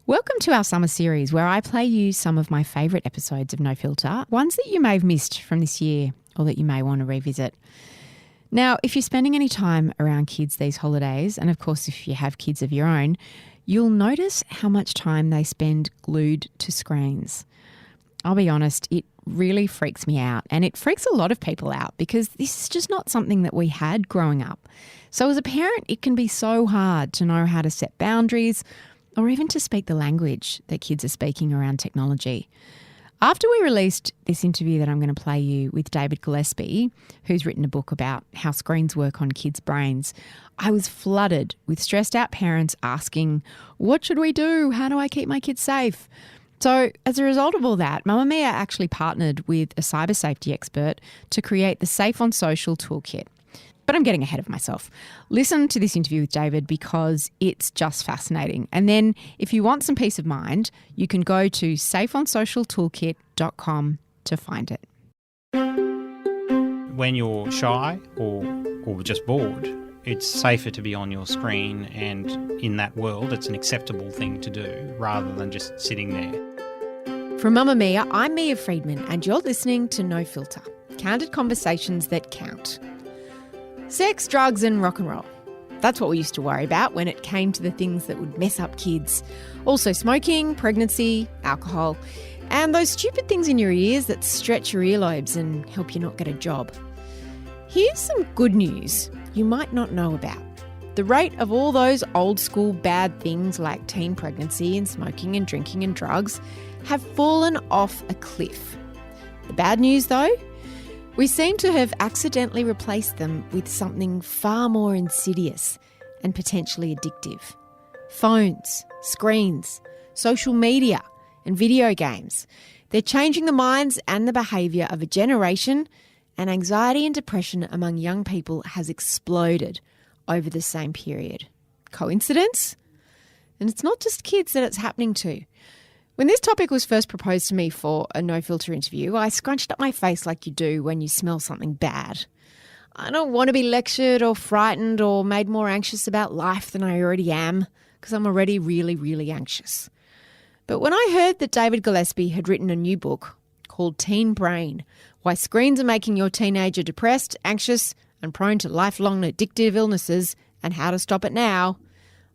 Welcome to our summer series where I play you some of my favourite episodes of No Filter, ones that you may have missed from this year or that you may want to revisit. Now, if you're spending any time around kids these holidays, and of course if you have kids of your own, you'll notice how much time they spend glued to screens. I'll be honest, it really freaks me out, and it freaks a lot of people out because this is just not something that we had growing up. So as a parent, it can be so hard to know how to set boundaries or even to speak the language that kids are speaking around technology. After we released this interview that I'm going to play you with David Gillespie, who's written a book about how screens work on kids' brains, I was flooded with stressed out parents asking, what should we do? How do I keep my kids safe? So as a result of all that, Mamamia actually partnered with a cyber safety expert to create the Safe on Social toolkit. But I'm getting ahead of myself. Listen to this interview with David because it's just fascinating. And then if you want some peace of mind, you can go to safeonsocialtoolkit.com to find it. When you're shy or just bored, it's safer to be on your screen, and in that world it's an acceptable thing to do rather than just sitting there. From Mamamia, I'm Mia Friedman and you're listening to No Filter, candid conversations that count. Sex, drugs and rock and roll. That's what we used to worry about when it came to the things that would mess up kids. Also smoking, pregnancy, alcohol, and those stupid things in your ears that stretch your earlobes and help you not get a job. Here's some good news you might not know about. The rate of all those old school bad things like teen pregnancy and smoking and drinking and drugs have fallen off a cliff. The bad news though? We seem to have accidentally replaced them with something far more insidious and potentially addictive. Phones, screens, social media and video games. They're changing the minds and the behaviour of a generation, and anxiety and depression among young people has exploded over the same period. Coincidence? And it's not just kids that it's happening to. When this topic was first proposed to me for a No Filter interview, I scrunched up my face like you do when you smell something bad. I don't want to be lectured or frightened or made more anxious about life than I already am, because I'm already really, really anxious. But when I heard that David Gillespie had written a new book called Teen Brain, Why Screens Are Making Your Teenager Depressed, Anxious and Prone to Lifelong Addictive Illnesses and How to Stop It Now,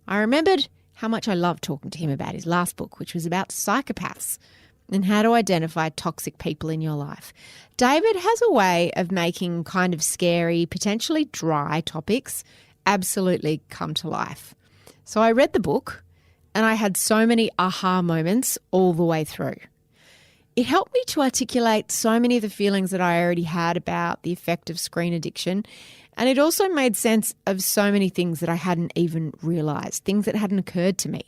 I remembered how much I loved talking to him about his last book, which was about psychopaths and how to identify toxic people in your life. David has a way of making kind of scary, potentially dry topics absolutely come to life. So I read the book and I had so many aha moments all the way through. It helped me to articulate so many of the feelings that I already had about the effect of screen addiction. And it also made sense of so many things that I hadn't even realised, things that hadn't occurred to me.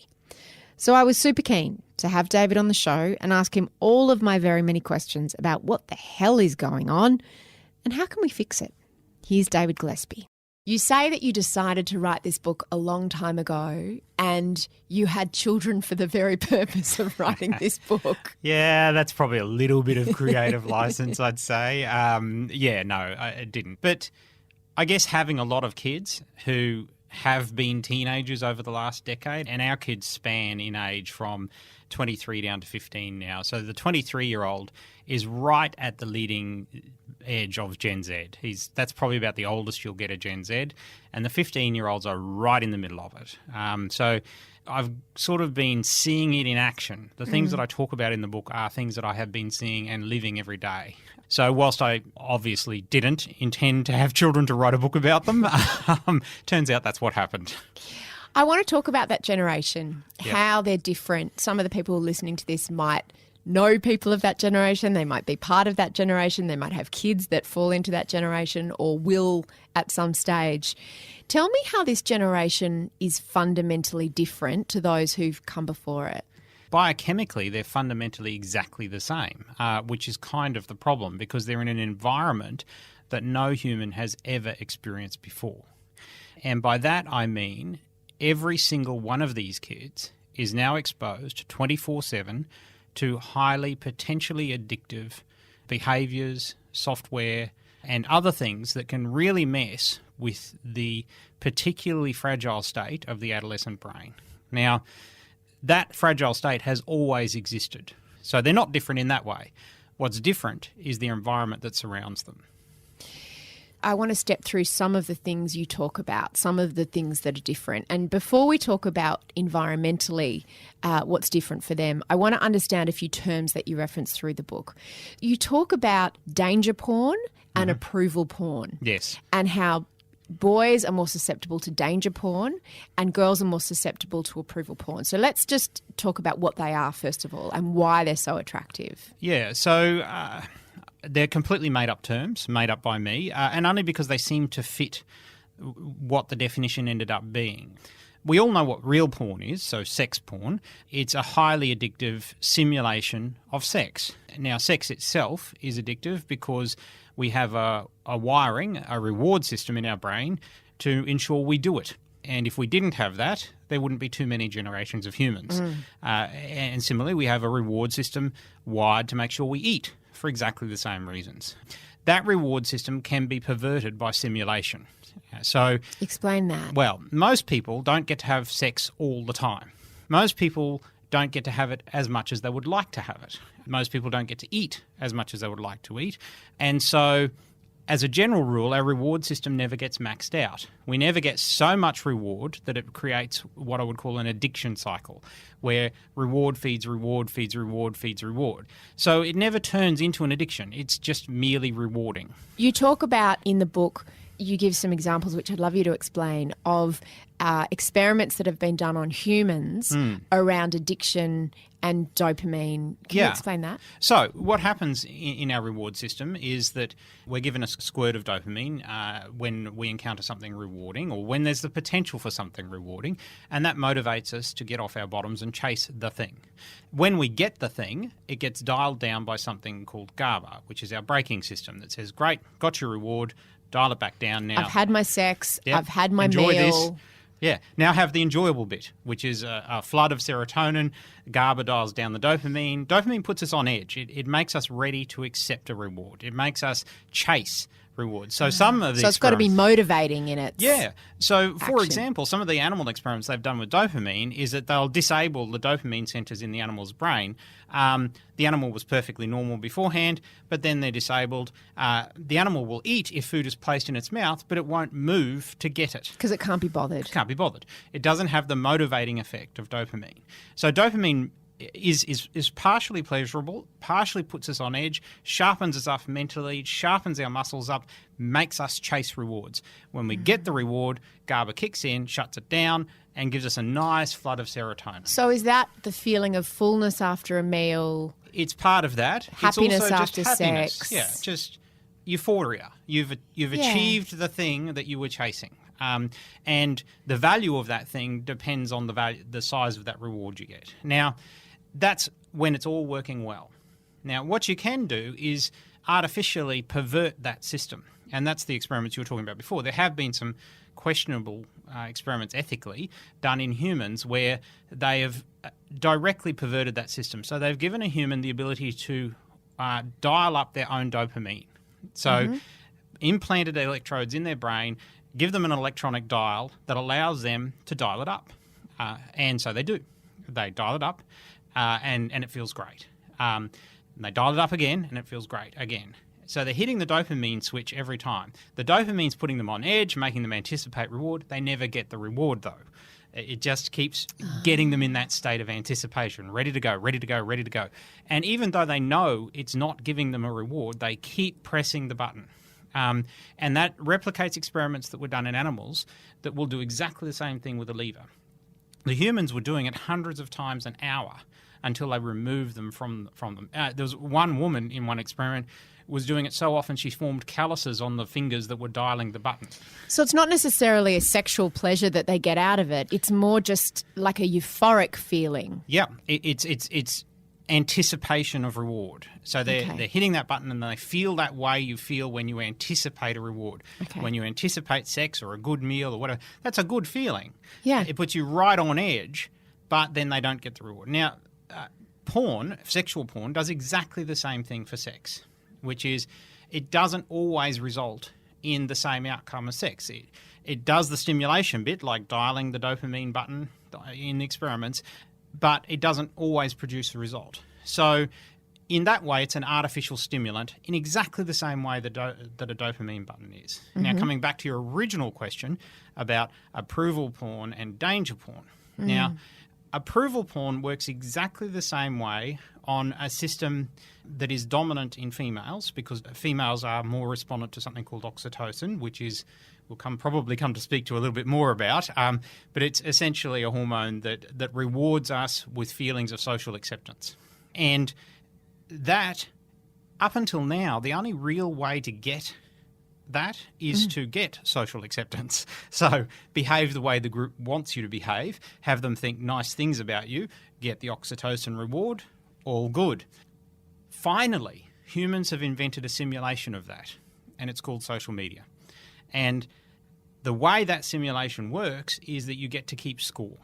So I was super keen to have David on the show and ask him all of my very many questions about what the hell is going on and how can we fix it. Here's David Gillespie. You say that you decided to write this book a long time ago and you had children for the very purpose of writing this book. Yeah, that's probably a little bit of creative license, I'd say. I didn't. But I guess having a lot of kids who have been teenagers over the last decade, and our kids span in age from 23 down to 15 now. So the 23-year-old is right at the leading edge of Gen Z. That's probably about the oldest you'll get a Gen Z, and the 15-year-olds are right in the middle of it. So I've sort of been seeing it in action. The things that I talk about in the book are things that I have been seeing and living every day. So whilst I obviously didn't intend to have children to write a book about them, turns out that's what happened. I want to talk about that generation, how they're different. Some of the people listening to this might know people of that generation. They might be part of that generation. They might have kids that fall into that generation or will at some stage. Tell me how this generation is fundamentally different to those who've come before it. Biochemically, they're fundamentally exactly the same, which is kind of the problem because they're in an environment that no human has ever experienced before. And by that I mean every single one of these kids is now exposed 24/7 to highly potentially addictive behaviours, software and other things that can really mess with the particularly fragile state of the adolescent brain. Now, that fragile state has always existed. So they're not different in that way. What's different is the environment that surrounds them. I want to step through some of the things you talk about, some of the things that are different. And before we talk about environmentally what's different for them, I want to understand a few terms that you reference through the book. You talk about danger porn and approval porn. Yes. And how boys are more susceptible to danger porn and girls are more susceptible to approval porn. So let's just talk about what they are, first of all, and why they're so attractive. Yeah, so they're completely made-up terms, made up by me, and only because they seem to fit what the definition ended up being. We all know what real porn is, so sex porn. It's a highly addictive simulation of sex. Now, sex itself is addictive because we have a wiring, a reward system in our brain to ensure we do it. And if we didn't have that, there wouldn't be too many generations of humans. And similarly, we have a reward system wired to make sure we eat for exactly the same reasons. That reward system can be perverted by simulation. So, explain that. Well, most people don't get to have sex all the time. Most people don't get to have it as much as they would like to have it. Most people don't get to eat as much as they would like to eat. And so, as a general rule, our reward system never gets maxed out. We never get so much reward that it creates what I would call an addiction cycle, where reward feeds reward feeds reward feeds reward. So it never turns into an addiction. It's just merely rewarding. You talk about in the book, you give some examples, which I'd love you to explain, of experiments that have been done on humans around addiction and dopamine. Can you explain that? So what happens in our reward system is that we're given a squirt of dopamine when we encounter something rewarding or when there's the potential for something rewarding, and that motivates us to get off our bottoms and chase the thing. When we get the thing, it gets dialed down by something called GABA, which is our braking system that says, great, got your reward, dial it back down now. I've had my sex, Yep. I've had my Enjoy meal. This. Yeah. Now have the enjoyable bit, which is a flood of serotonin. GABA dials down the dopamine. Dopamine puts us on edge. It makes us ready to accept a reward. It makes us chase rewards. So some of these So it's got to be motivating in it. Yeah. So, for action. example, some of the animal experiments they've done with dopamine is that they'll disable the dopamine centers in the animal's brain. The animal was perfectly normal beforehand, but then they're disabled. The animal will eat if food is placed in its mouth, but it won't move to get it. Because it can't be bothered. It can't be bothered. It doesn't have the motivating effect of dopamine. So dopamine is partially pleasurable, partially puts us on edge, sharpens us up mentally, sharpens our muscles up, makes us chase rewards. When we get the reward, GABA kicks in, shuts it down, and gives us a nice flood of serotonin. So is that the feeling of fullness after a meal? It's part of that. Happiness it's also after just happiness. sex. Yeah, just euphoria. You've achieved the thing that you were chasing. And the value of that thing depends on the size of that reward you get. Now, that's when it's all working well. Now, what you can do is artificially pervert that system, and that's the experiments you were talking about before. There have been some questionable experiments ethically done in humans where they have directly perverted that system. So they've given a human the ability to dial up their own dopamine. So implanted electrodes in their brain, give them an electronic dial that allows them to dial it up. And so they do. They dial it up. And it feels great. And they dial it up again, and it feels great again. So they're hitting the dopamine switch every time. The dopamine's putting them on edge, making them anticipate reward. They never get the reward, though. It just keeps getting them in that state of anticipation, ready to go, ready to go, ready to go. And even though they know it's not giving them a reward, they keep pressing the button. And that replicates experiments that were done in animals that will do exactly the same thing with a lever. The humans were doing it hundreds of times an hour until they removed them from them. There was one woman in one experiment was doing it so often she formed calluses on the fingers that were dialing the button. So it's not necessarily a sexual pleasure that they get out of it. It's more just like a euphoric feeling. Yeah, it's anticipation of reward. So they're hitting that button and they feel that way you feel when you anticipate a reward. Okay. When you anticipate sex or a good meal or whatever, that's a good feeling. Yeah. It puts you right on edge, but then they don't get the reward. Now, porn, sexual porn, does exactly the same thing for sex, which is it doesn't always result in the same outcome as sex. It does the stimulation bit, like dialing the dopamine button in experiments, but it doesn't always produce the result. So in that way, it's an artificial stimulant in exactly the same way that a dopamine button is. Now, coming back to your original question about approval porn and danger porn. Now, approval porn works exactly the same way on a system that is dominant in females, because females are more respondent to something called oxytocin, which is we'll probably come to speak to a little bit more about, but it's essentially a hormone that rewards us with feelings of social acceptance. And that, up until now, the only real way to get that is to get social acceptance. So behave the way the group wants you to behave, have them think nice things about you, get the oxytocin reward, all good. Finally, humans have invented a simulation of that, and it's called social media. And the way that simulation works is that you get to keep score.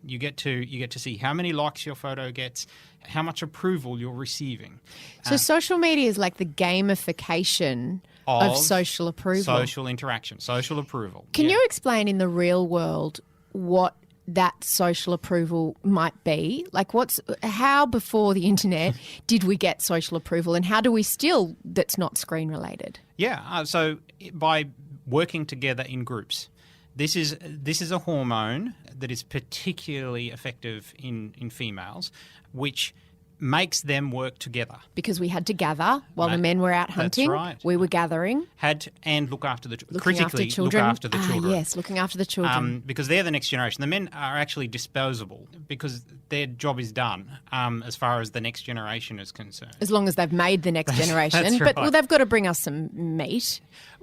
You get to see how many likes your photo gets, how much approval you're receiving. So social media is like the gamification of social approval. Social interaction, social approval. Can you explain in the real world what that social approval might be? Like how before the internet did we get social approval, and how do we still, that's not screen related? Yeah, so by working together in groups. This is a hormone that is particularly effective in females, which makes them work together. Because we had to gather while the men were out hunting. That's right. We were gathering. And look after the children. Critically, look after the children. Yes, looking after the children. Because they're the next generation. The men are actually disposable because their job is done as far as the next generation is concerned. As long as they've made the next generation. That's but right. they've got to bring us some meat.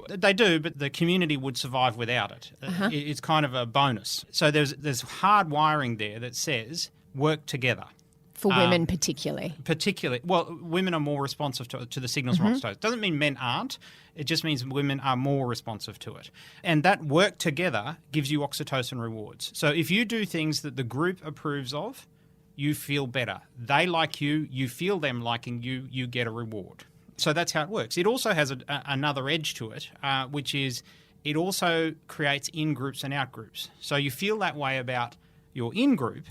They do, but the community would survive without it. It's kind of a bonus. So there's hard wiring there that says work together. For women particularly. Well, women are more responsive to the signals from oxytocin. Doesn't mean men aren't. It just means women are more responsive to it. And that work together gives you oxytocin rewards. So if you do things that the group approves of, you feel better. They like you, you feel them liking you, you get a reward. So that's how it works. It also has another edge to it, which is it also creates in-groups and out-groups. So you feel that way about your in-group,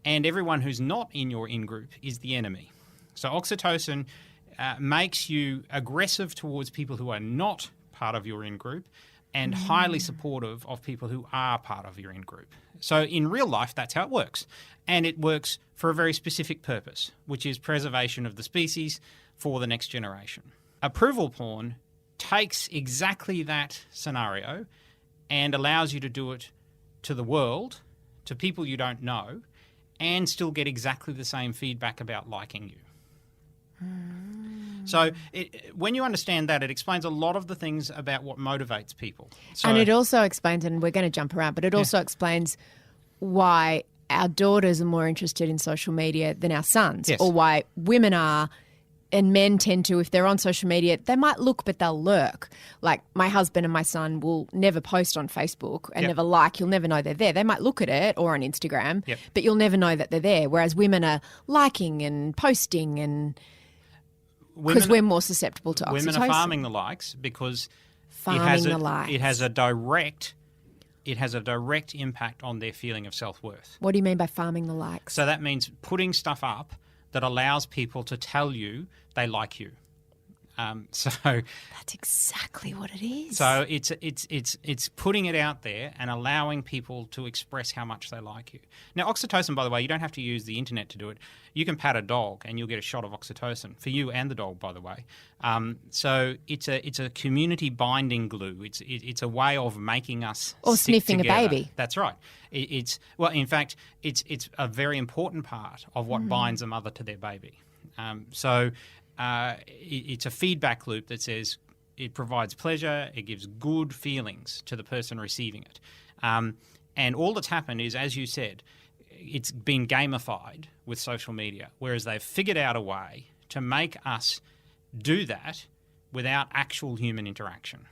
and everyone who's not in your in-group is the enemy. So oxytocin makes you aggressive towards people who are not part of your in-group and highly supportive of people who are part of your in-group. So in real life, that's how it works. And it works for a very specific purpose, which is preservation of the species for the next generation. Approval porn takes exactly that scenario and allows you to do it to the world, to people you don't know, and still get exactly the same feedback about liking you. So when you understand that, it explains a lot of the things about what motivates people. So, and it also explains, and we're going to jump around, but it also explains why our daughters are more interested in social media than our sons, or why women are and men tend to, if they're on social media, they might look, but they'll lurk. Like my husband and my son will never post on Facebook and never like. You'll never know they're there. They might look at it or on Instagram, but you'll never know that they're there. Whereas women are liking and posting, and because we're more susceptible to oxytocin. Women are farming the likes because it has a direct impact on their feeling of self-worth. What do you mean by farming the likes? So that means putting stuff up that allows people to tell you they like you. So that's exactly what it is. So it's putting it out there and allowing people to express how much they like you. Now, oxytocin, by the way, you don't have to use the internet to do it. You can pat a dog and you'll get a shot of oxytocin for you and the dog, by the way. So it's a community binding glue. It's a way of making us or stick sniffing together. a baby. That's right. In fact, it's a very important part of what binds a mother to their baby. It's a feedback loop that says it provides pleasure, it gives good feelings to the person receiving it. And all that's happened is, as you said, it's been gamified with social media, whereas they've figured out a way to make us do that without actual human interaction.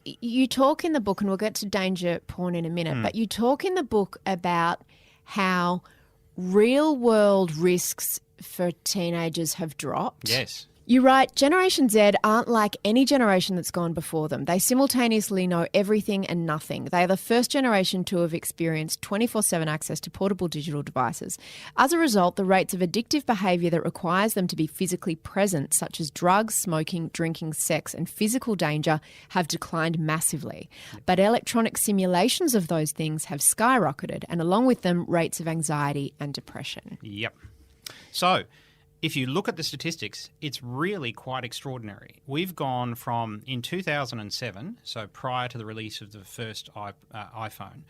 You talk in the book, and we'll get to danger porn in a minute, but you talk in the book about how real-world risks for teenagers have dropped. Yes. You write, Generation Z aren't like any generation that's gone before them. They simultaneously know everything and nothing. They are the first generation to have experienced 24/7 access to portable digital devices. As a result, the rates of addictive behaviour that requires them to be physically present, such as drugs, smoking, drinking, sex and physical danger, have declined massively. But electronic simulations of those things have skyrocketed, and along with them, rates of anxiety and depression. Yep. So, if you look at the statistics, it's really quite extraordinary. We've gone from, in 2007, so prior to the release of the first iPhone,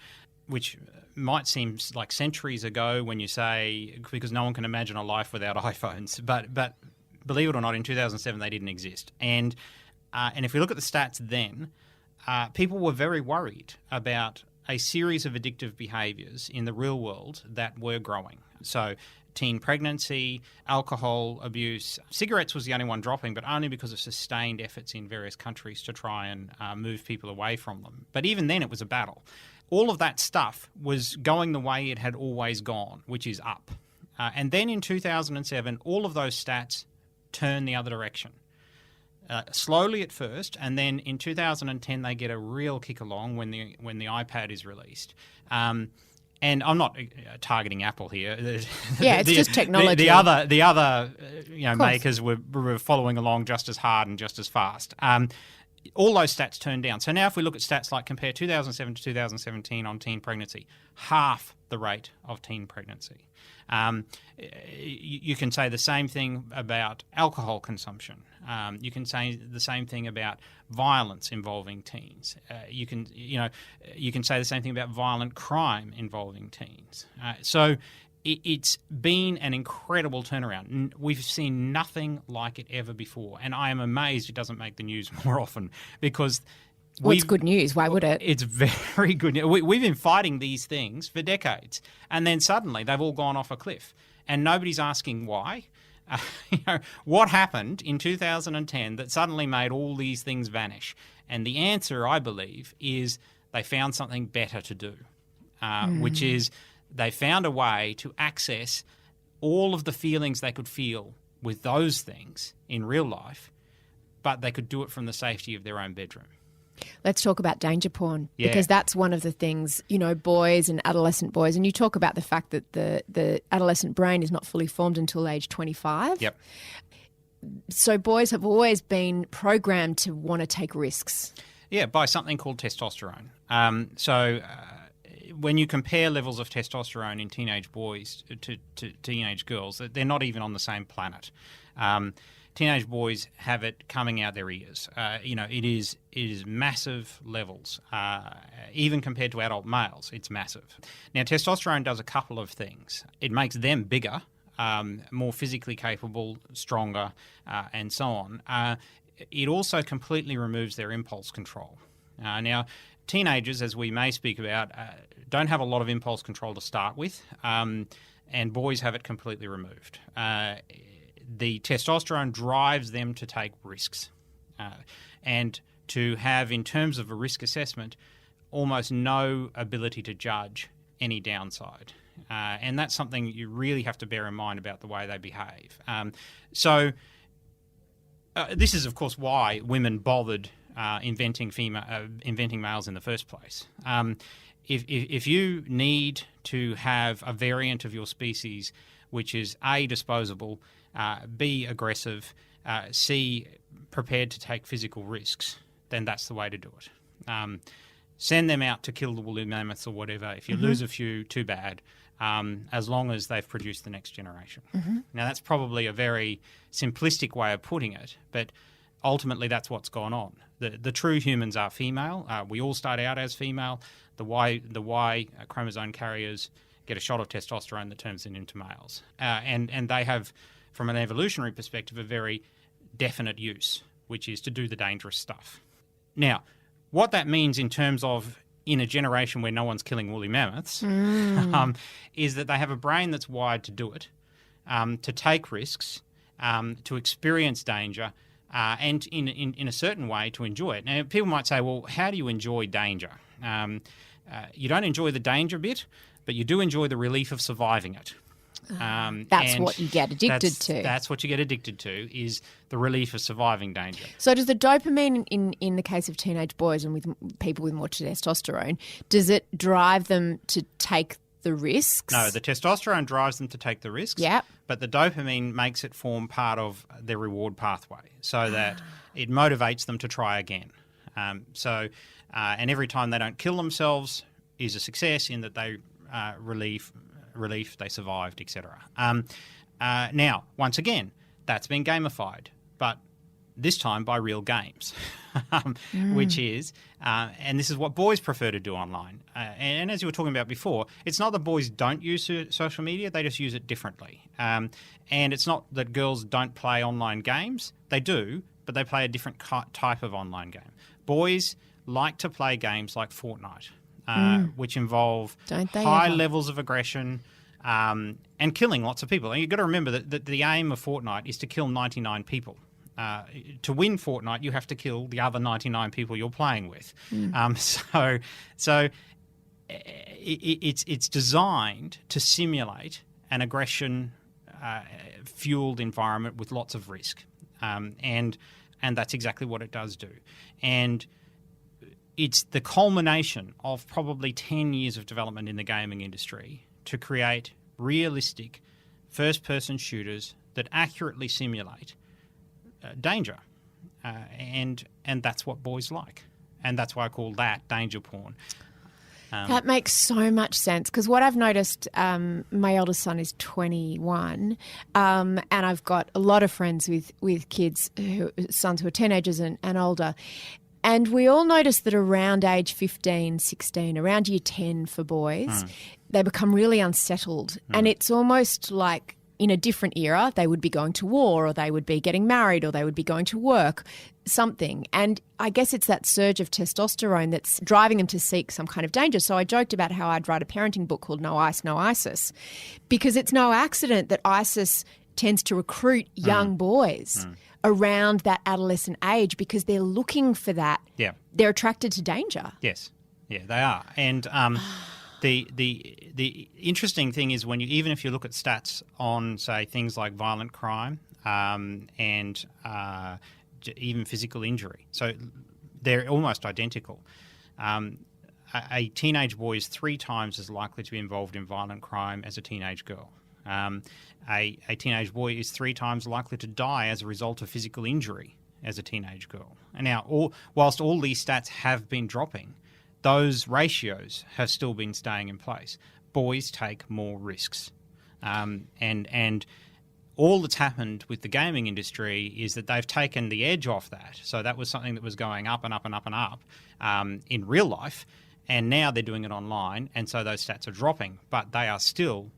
which might seem like centuries ago when you say, because no one can imagine a life without iPhones, but believe it or not, in 2007 they didn't exist. And if we look at the stats then, people were very worried about a series of addictive behaviours in the real world that were growing. So teen pregnancy, alcohol abuse. Cigarettes was the only one dropping, but only because of sustained efforts in various countries to try and move people away from them. But even then, it was a battle. All of that stuff was going the way it had always gone, which is up. And then in 2007, all of those stats turned the other direction. Slowly at first, and then in 2010 they get a real kick along when the iPad is released. And I'm not targeting Apple here. Yeah, it's just technology. The other makers were following along just as hard and just as fast. All those stats turned down. So now if we look at stats like compare 2007 to 2017 on teen pregnancy, half the rate of teen pregnancy. You can say the same thing about alcohol consumption. You can say the same thing about violence involving teens. You can say the same thing about violent crime involving teens. So it's been an incredible turnaround. We've seen nothing like it ever before, and I am amazed it doesn't make the news more often because. Well, it's good news. Why would it? It's very good news. We've been fighting these things for decades, and then suddenly they've all gone off a cliff, and nobody's asking why. What happened in 2010 that suddenly made all these things vanish? And the answer, I believe, is they found something better to do, which is they found a way to access all of the feelings they could feel with those things in real life, but they could do it from the safety of their own bedroom. Let's talk about danger porn, because that's one of the things, boys and adolescent boys, and you talk about the fact that the adolescent brain is not fully formed until age 25. Yep. So boys have always been programmed to want to take risks. Yeah, by something called testosterone. When you compare levels of testosterone in teenage boys to teenage girls, they're not even on the same planet. Teenage boys have it coming out their ears. It is massive levels. Even compared to adult males, it's massive. Now, testosterone does a couple of things. It makes them bigger, more physically capable, stronger, and so on. It also completely removes their impulse control. Now, teenagers, as we may speak about, don't have a lot of impulse control to start with, and boys have it completely removed. The testosterone drives them to take risks and to have, in terms of a risk assessment, almost no ability to judge any downside. And that's something you really have to bear in mind about the way they behave. This is, of course, why women bothered inventing males in the first place. If you need to have a variant of your species which is A, disposable, B, aggressive, C, prepared to take physical risks, then that's the way to do it. Send them out to kill the woolly mammoths or whatever. If you lose a few, too bad, as long as they've produced the next generation. Now, that's probably a very simplistic way of putting it, but ultimately that's what's gone on. The true humans are female. We all start out as female. The Y chromosome carriers get a shot of testosterone that turns them into males. And they have, from an evolutionary perspective, a very definite use, which is to do the dangerous stuff. Now, what that means in terms of in a generation where no one's killing woolly mammoths is that they have a brain that's wired to do it, to take risks, to experience danger, and in a certain way to enjoy it. Now, people might say, well, how do you enjoy danger? You don't enjoy the danger bit, but you do enjoy the relief of surviving it. That's what you get addicted to. That's what you get addicted to, is the relief of surviving danger. So does the dopamine, in the case of teenage boys and with people with more testosterone, does it drive them to take the risks? No, the testosterone drives them to take the risks. Yep. But the dopamine makes it form part of their reward pathway, so that it motivates them to try again. And every time they don't kill themselves is a success in that they relief, they survived, etc. Now, once again, that's been gamified, but this time by real games, which is, and this is what boys prefer to do online. And as you were talking about before, it's not that boys don't use social media, they just use it differently. And it's not that girls don't play online games, they do, but they play a different type of online game. Boys like to play games like Fortnite, which involve high levels of aggression and killing lots of people. And you've got to remember that the aim of Fortnite is to kill 99 people. To win Fortnite, you have to kill the other 99 people you're playing with. So it's designed to simulate an aggression fueled environment with lots of risk, and that's exactly what it does do. And it's the culmination of probably 10 years of development in the gaming industry to create realistic first-person shooters that accurately simulate danger, and that's what boys like, and that's why I call that danger porn. That makes so much sense, because what I've noticed, my eldest son is 21, and I've got a lot of friends with kids, sons who are teenagers and older, and we all notice that around age 15, 16, around year 10 for boys, they become really unsettled, and it's almost like in a different era, they would be going to war, or they would be getting married, or they would be going to work, something. And I guess it's that surge of testosterone that's driving them to seek some kind of danger. So I joked about how I'd write a parenting book called No Ice, No ISIS, because it's no accident that ISIS tends to recruit young boys around that adolescent age, because they're looking for that. Yeah. They're attracted to danger. Yes. Yeah, they are. And the interesting thing is even if you look at stats on, say, things like violent crime and even physical injury, so they're almost identical. A teenage boy is 3 times as likely to be involved in violent crime as a teenage girl. A teenage boy is 3 times likely to die as a result of physical injury as a teenage girl. And now, whilst all these stats have been dropping, those ratios have still been staying in place. Boys take more risks. And all that's happened with the gaming industry is that they've taken the edge off that. So that was something that was going up and up and up and up in real life, and now they're doing it online, and so those stats are dropping. But they are still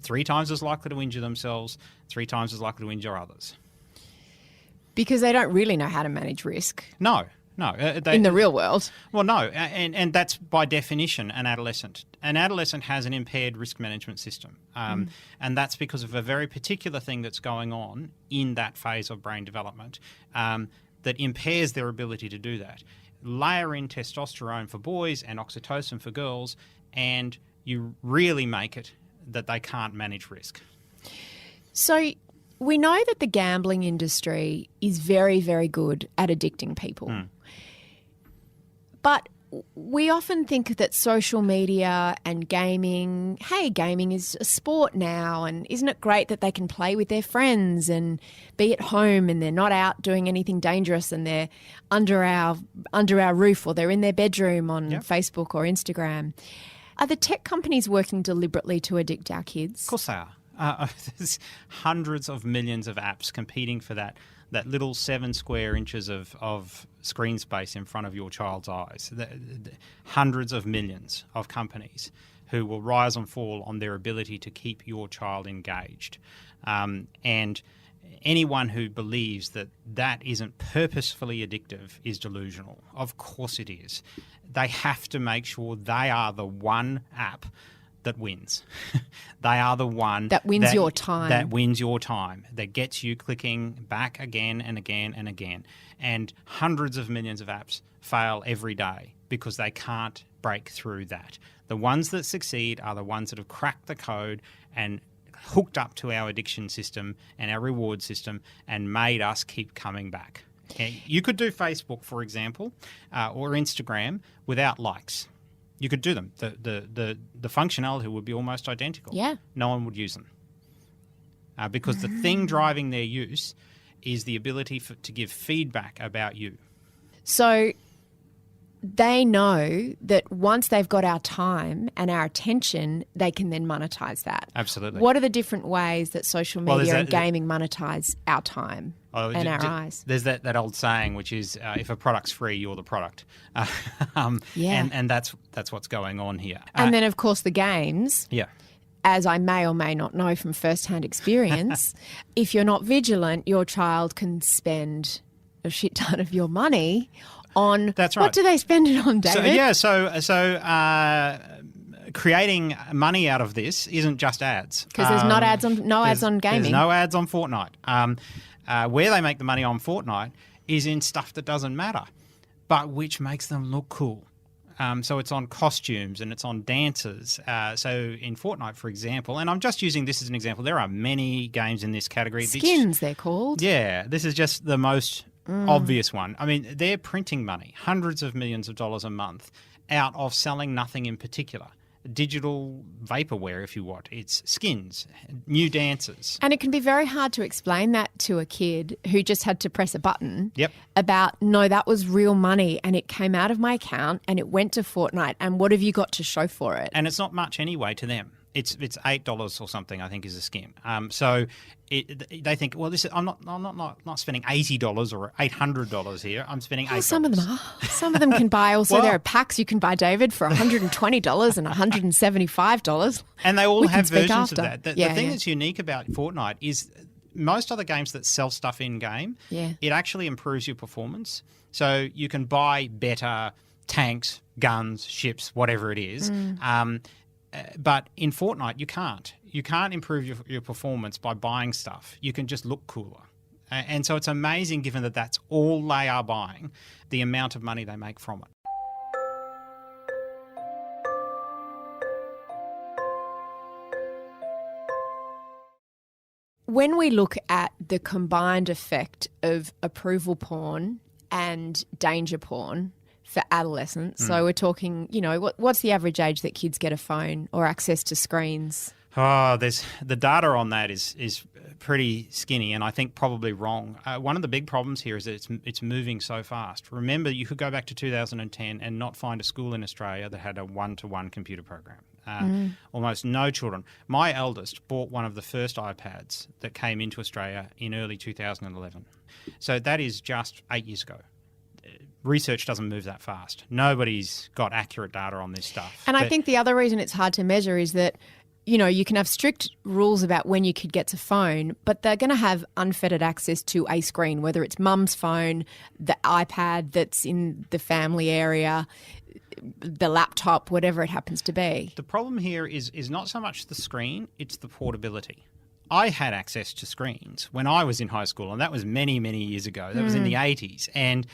3 times as likely to injure themselves, 3 times as likely to injure others. Because they don't really know how to manage risk. No. In the real world. Well, no, and that's by definition an adolescent. An adolescent has an impaired risk management system, and that's because of a very particular thing that's going on in that phase of brain development that impairs their ability to do that. Layer in testosterone for boys and oxytocin for girls, and you really make it that they can't manage risk. So we know that the gambling industry is very, very good at addicting people. But we often think that social media and gaming, gaming is a sport now, and isn't it great that they can play with their friends and be at home and they're not out doing anything dangerous and they're under our roof, or they're in their bedroom on Facebook or Instagram. Are the tech companies working deliberately to addict our kids? Of course they are. There's hundreds of millions of apps competing for that little 7 square inches of screen space in front of your child's eyes. The hundreds of millions of companies who will rise and fall on their ability to keep your child engaged. And anyone who believes that isn't purposefully addictive is delusional. Of course it is. They have to make sure they are the one app that wins. They are the one that wins your time. That wins your time. That gets you clicking back again and again and again. And hundreds of millions of apps fail every day because they can't break through that. The ones that succeed are the ones that have cracked the code and hooked up to our addiction system and our reward system and made us keep coming back. Okay? You could do Facebook, for example, or Instagram without likes. You could do them. The functionality would be almost identical. Yeah. No one would use them. Because the thing driving their use is the ability to give feedback about you. So they know that once they've got our time and our attention, they can then monetize that. Absolutely. What are the different ways that social media and gaming monetize our time and our eyes? There's that old saying, which is, if a product's free, you're the product. And that's what's going on here. And then, of course, the games. Yeah. As I may or may not know from first-hand experience, if you're not vigilant, your child can spend a shit ton of your money on... That's right. What do they spend it on, David? So creating money out of this isn't just ads. Because there's not ads on ads on gaming. There's no ads on Fortnite. Where they make the money on Fortnite is in stuff that doesn't matter, but which makes them look cool. So it's on costumes and it's on dances. So in Fortnite, for example, and I'm just using this as an example, there are many games in this category. Skins, they're called. Yeah, this is just the most obvious one. I mean, they're printing money, hundreds of millions of dollars a month, out of selling nothing in particular. Digital vaporware, if you want. It's skins, new dances. And it can be very hard to explain that to a kid who just had to press a button about, no, that was real money and it came out of my account and it went to Fortnite and what have you got to show for it? And it's not much anyway to them. It's $8 or something, I think, is a skin. So they think, well, this is, I'm not spending $80 or $800 here. I'm spending $8. Some of them are. Some of them can buy. Also, there are packs you can buy, David, for $120 and $175. And they all have versions of that. The thing that's unique about Fortnite is most other games that sell stuff in game, it actually improves your performance. So you can buy better tanks, guns, ships, whatever it is. But in Fortnite, you can't. You can't improve your performance by buying stuff. You can just look cooler. And so it's amazing, given that that's all they are buying, the amount of money they make from it. When we look at the combined effect of approval porn and danger porn for adolescents, so we're talking, what's the average age that kids get a phone or access to screens? Oh, the data on that is pretty skinny, and I think probably wrong. One of the big problems here is that it's moving so fast. Remember, you could go back to 2010 and not find a school in Australia that had a one-to-one computer program. Almost no children. My eldest bought one of the first iPads that came into Australia in early 2011. So that is just 8 years ago. Research doesn't move that fast. Nobody's got accurate data on this stuff. And I think the other reason it's hard to measure is that, you can have strict rules about when your kid gets a phone, but they're going to have unfettered access to a screen, whether it's mum's phone, the iPad that's in the family area, the laptop, whatever it happens to be. The problem here is not so much the screen, it's the portability. I had access to screens when I was in high school, and that was many, many years ago. That was in the 80s, and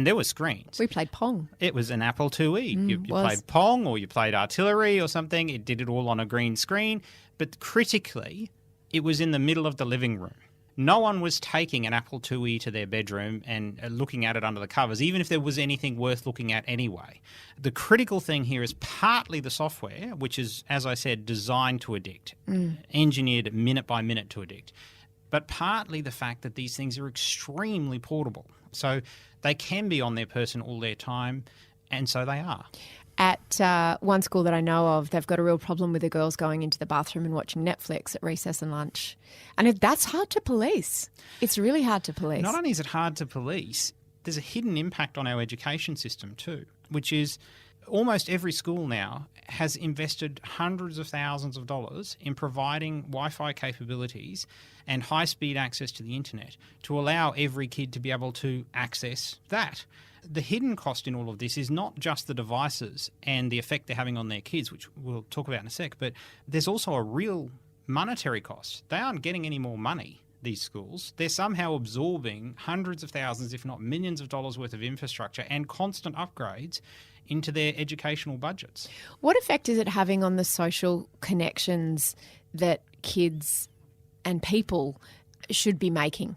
there were screens. We played Pong. It was an Apple IIe. You played Pong or you played artillery or something. It did it all on a green screen. But critically, it was in the middle of the living room. No one was taking an Apple IIe to their bedroom and looking at it under the covers, even if there was anything worth looking at anyway. The critical thing here is partly the software, which is, as I said, designed to addict, engineered minute by minute to addict, but partly the fact that these things are extremely portable. So they can be on their person all their time, and so they are. At one school that I know of, they've got a real problem with the girls going into the bathroom and watching Netflix at recess and lunch. And that's hard to police. It's really hard to police. Not only is it hard to police, there's a hidden impact on our education system too, which is almost every school now has invested hundreds of thousands of dollars in providing Wi-Fi capabilities and high-speed access to the internet to allow every kid to be able to access that. The hidden cost in all of this is not just the devices and the effect they're having on their kids, which we'll talk about in a sec, but there's also a real monetary cost. They aren't getting any more money, these schools. They're somehow absorbing hundreds of thousands, if not millions of dollars worth of infrastructure and constant upgrades into their educational budgets. What effect is it having on the social connections that kids and people should be making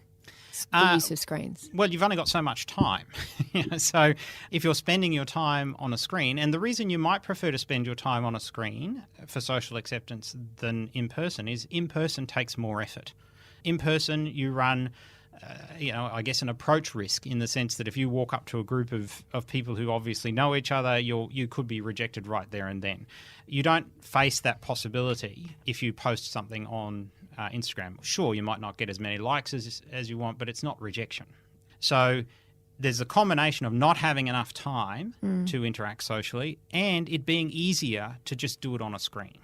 the use of screens? Well, you've only got so much time. So if you're spending your time on a screen, and the reason you might prefer to spend your time on a screen for social acceptance than in person is in person takes more effort. In person, you run I guess an approach risk in the sense that if you walk up to a group of people who obviously know each other, you could be rejected right there and then. You don't face that possibility if you post something on Instagram. Sure, you might not get as many likes as you want, but it's not rejection. So there's a combination of not having enough time to interact socially and it being easier to just do it on a screen.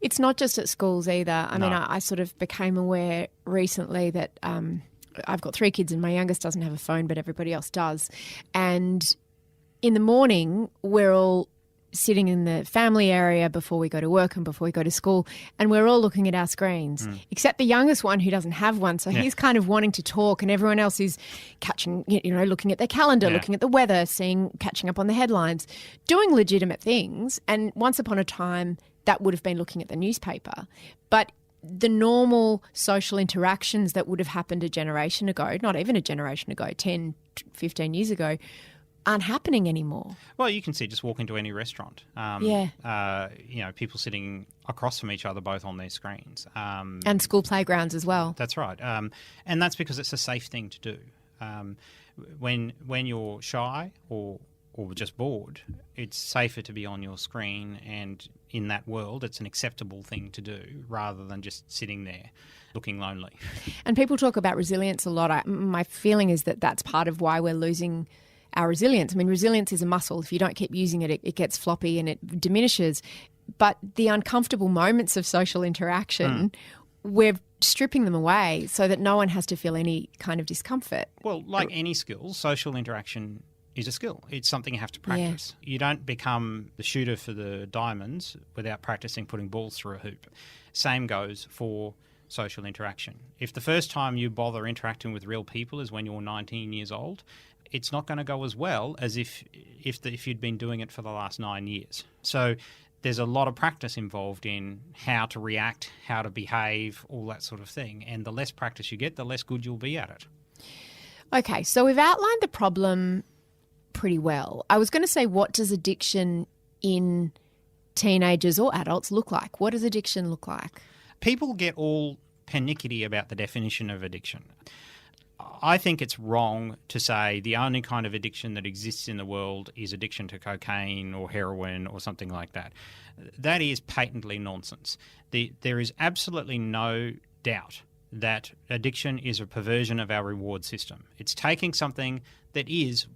It's not just at schools either. I mean, I sort of became aware recently that I've got 3 kids and my youngest doesn't have a phone, but everybody else does. And in the morning, we're all sitting in the family area before we go to work and before we go to school, and we're all looking at our screens, except the youngest one who doesn't have one. So he's kind of wanting to talk and everyone else is catching, looking at their calendar, looking at the weather, catching up on the headlines, doing legitimate things. And once upon a time, that would have been looking at the newspaper. But the normal social interactions that would have happened a generation ago, not even a generation ago, 10, 15 years ago, aren't happening anymore. Well, you can see just walk into any restaurant. People sitting across from each other both on their screens. And school playgrounds as well. That's right. And that's because it's a safe thing to do. When you're shy or just bored, it's safer to be on your screen, and in that world it's an acceptable thing to do rather than just sitting there looking lonely. And people talk about resilience a lot. My feeling is that that's part of why we're losing our resilience. I mean, resilience is a muscle. If you don't keep using it, it gets floppy and it diminishes. But the uncomfortable moments of social interaction, we're stripping them away so that no one has to feel any kind of discomfort. Well, like any skill, social interaction is a skill. It's something you have to practice. You don't become the shooter for the diamonds without practicing putting balls through a hoop. Same goes for social interaction. If the first time you bother interacting with real people is when you're 19 years old, it's not going to go as well as if you'd been doing it for the last 9 years. So there's a lot of practice involved in how to react, how to behave, all that sort of thing. And the less practice you get, the less good you'll be at it. Okay, so we've outlined the problem pretty well. I was going to say, what does addiction in teenagers or adults look like? What does addiction look like? People get all panicky about the definition of addiction. I think it's wrong to say the only kind of addiction that exists in the world is addiction to cocaine or heroin or something like that. That is patently nonsense. There is absolutely no doubt that addiction is a perversion of our reward system. It's taking something that is,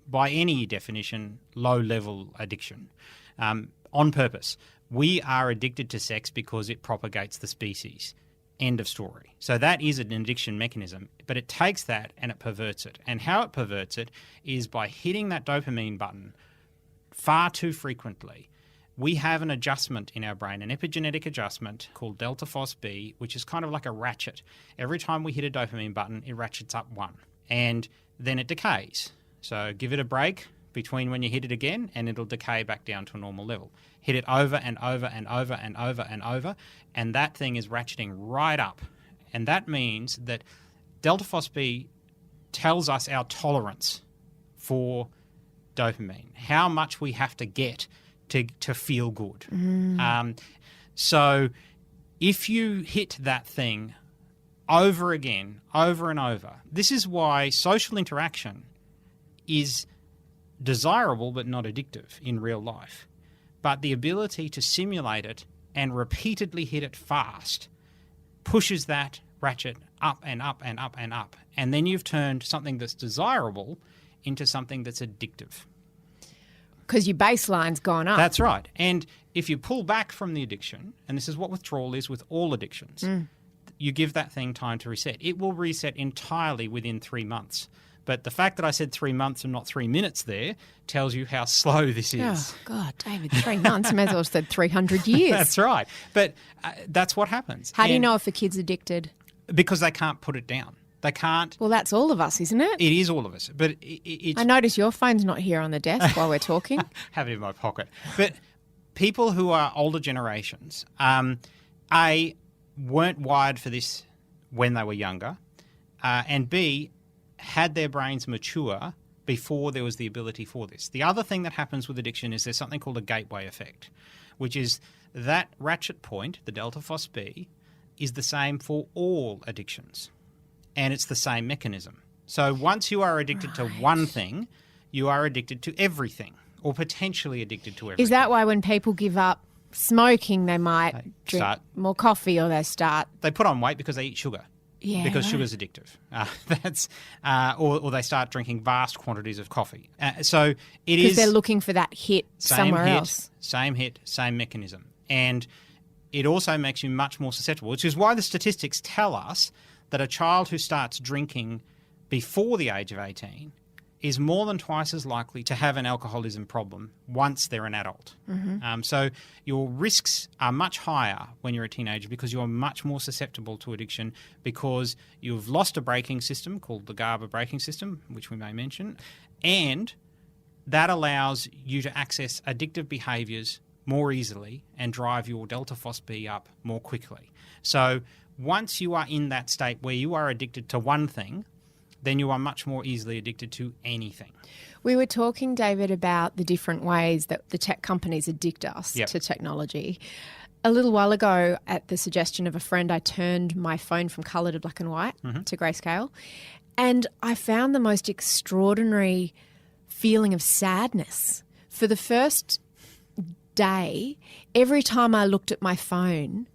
by any definition, low-level addiction on purpose. We are addicted to sex because it propagates the species. End of story. So that is an addiction mechanism, but it takes that and it perverts it. And how it perverts it is by hitting that dopamine button far too frequently. We have an adjustment in our brain, an epigenetic adjustment called delta phos-B, which is kind of like a ratchet. Every time we hit a dopamine button, it ratchets up 1, and then it decays. So give it a break between when you hit it again, and it'll decay back down to a normal level. Hit it over and over and over and over and over, and that thing is ratcheting right up. And that means that delta phos-B tells us our tolerance for dopamine, how much we have to get to feel good. So if you hit that thing over again, over and over, this is why social interaction is desirable but not addictive in real life. But the ability to simulate it and repeatedly hit it fast pushes that ratchet up and up and up and up. And then you've turned something that's desirable into something that's addictive. Because your baseline's gone up. That's right. And if you pull back from the addiction, and this is what withdrawal is with all addictions, you give that thing time to reset. It will reset entirely within 3 months. But the fact that I said 3 months and not 3 minutes there tells you how slow this is. Oh, God, David, 3 months. I may as well have said 300 years. That's right. But that's what happens. How do you know if a kid's addicted? Because they can't put it down. They can't. Well, that's all of us, isn't it? It is all of us. But it's... I notice your phone's not here on the desk while we're talking. Have it in my pocket. But people who are older generations, A, weren't wired for this when they were younger, and B, had their brains mature before there was the ability for this. The other thing that happens with addiction is there's something called a gateway effect, which is that ratchet point, the delta phos B, is the same for all addictions, and it's the same mechanism. So once you are addicted to one thing, you are addicted to everything, or potentially addicted to everything. Is that why when people give up smoking, they might drink more coffee, or they put on weight because they eat sugar? Yeah, because sugar's addictive. Or they start drinking vast quantities of coffee. So it is because they're looking for that hit somewhere else. Same hit, same mechanism, and it also makes you much more susceptible. Which is why the statistics tell us that a child who starts drinking before the age of 18 is more than twice as likely to have an alcoholism problem once they're an adult. Mm-hmm. So your risks are much higher when you're a teenager because you're much more susceptible to addiction because you've lost a braking system called the GABA braking system, which we may mention, and that allows you to access addictive behaviours more easily and drive your delta phos B up more quickly. So once you are in that state where you are addicted to one thing, then you are much more easily addicted to anything. We were talking, David, about the different ways that the tech companies addict us Yep. to technology. A little while ago, at the suggestion of a friend, I turned my phone from colour to black and white to grayscale, and I found the most extraordinary feeling of sadness. For the first day, every time I looked at my phone,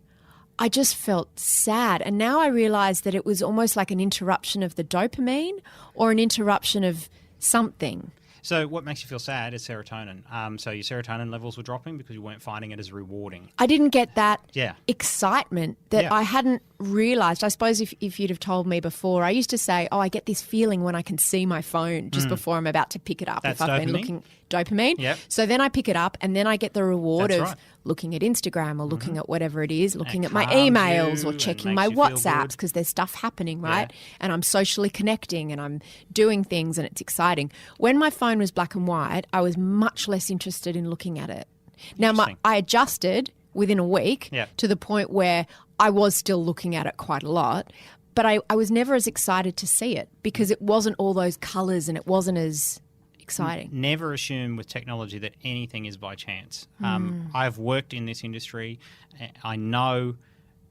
I just felt sad. And now I realise that it was almost like an interruption of the dopamine or an interruption of something. So what makes you feel sad is serotonin. So your serotonin levels were dropping because you weren't finding it as rewarding. I didn't get that Yeah. excitement that Yeah. I hadn't realised. I suppose if you'd have told me before, I used to say, I get this feeling when I can see my phone just before I'm about to pick it up. That's if I've dopamine. been looking dopamine. Yep. So then I pick it up and then I get the reward That's of right. looking at Instagram or looking at whatever it is, looking it at my calms emails you or and checking makes my you feel WhatsApps good. because there's stuff happening, right? And I'm socially connecting and I'm doing things and it's exciting. When my phone was black and white, I was much less interested in looking at it. Now, Interesting. I adjusted within a week Yeah. to the point where I was still looking at it quite a lot, but I was never as excited to see it because it wasn't all those colours and it wasn't as exciting. Never assume with technology that anything is by chance. I've worked in this industry. I know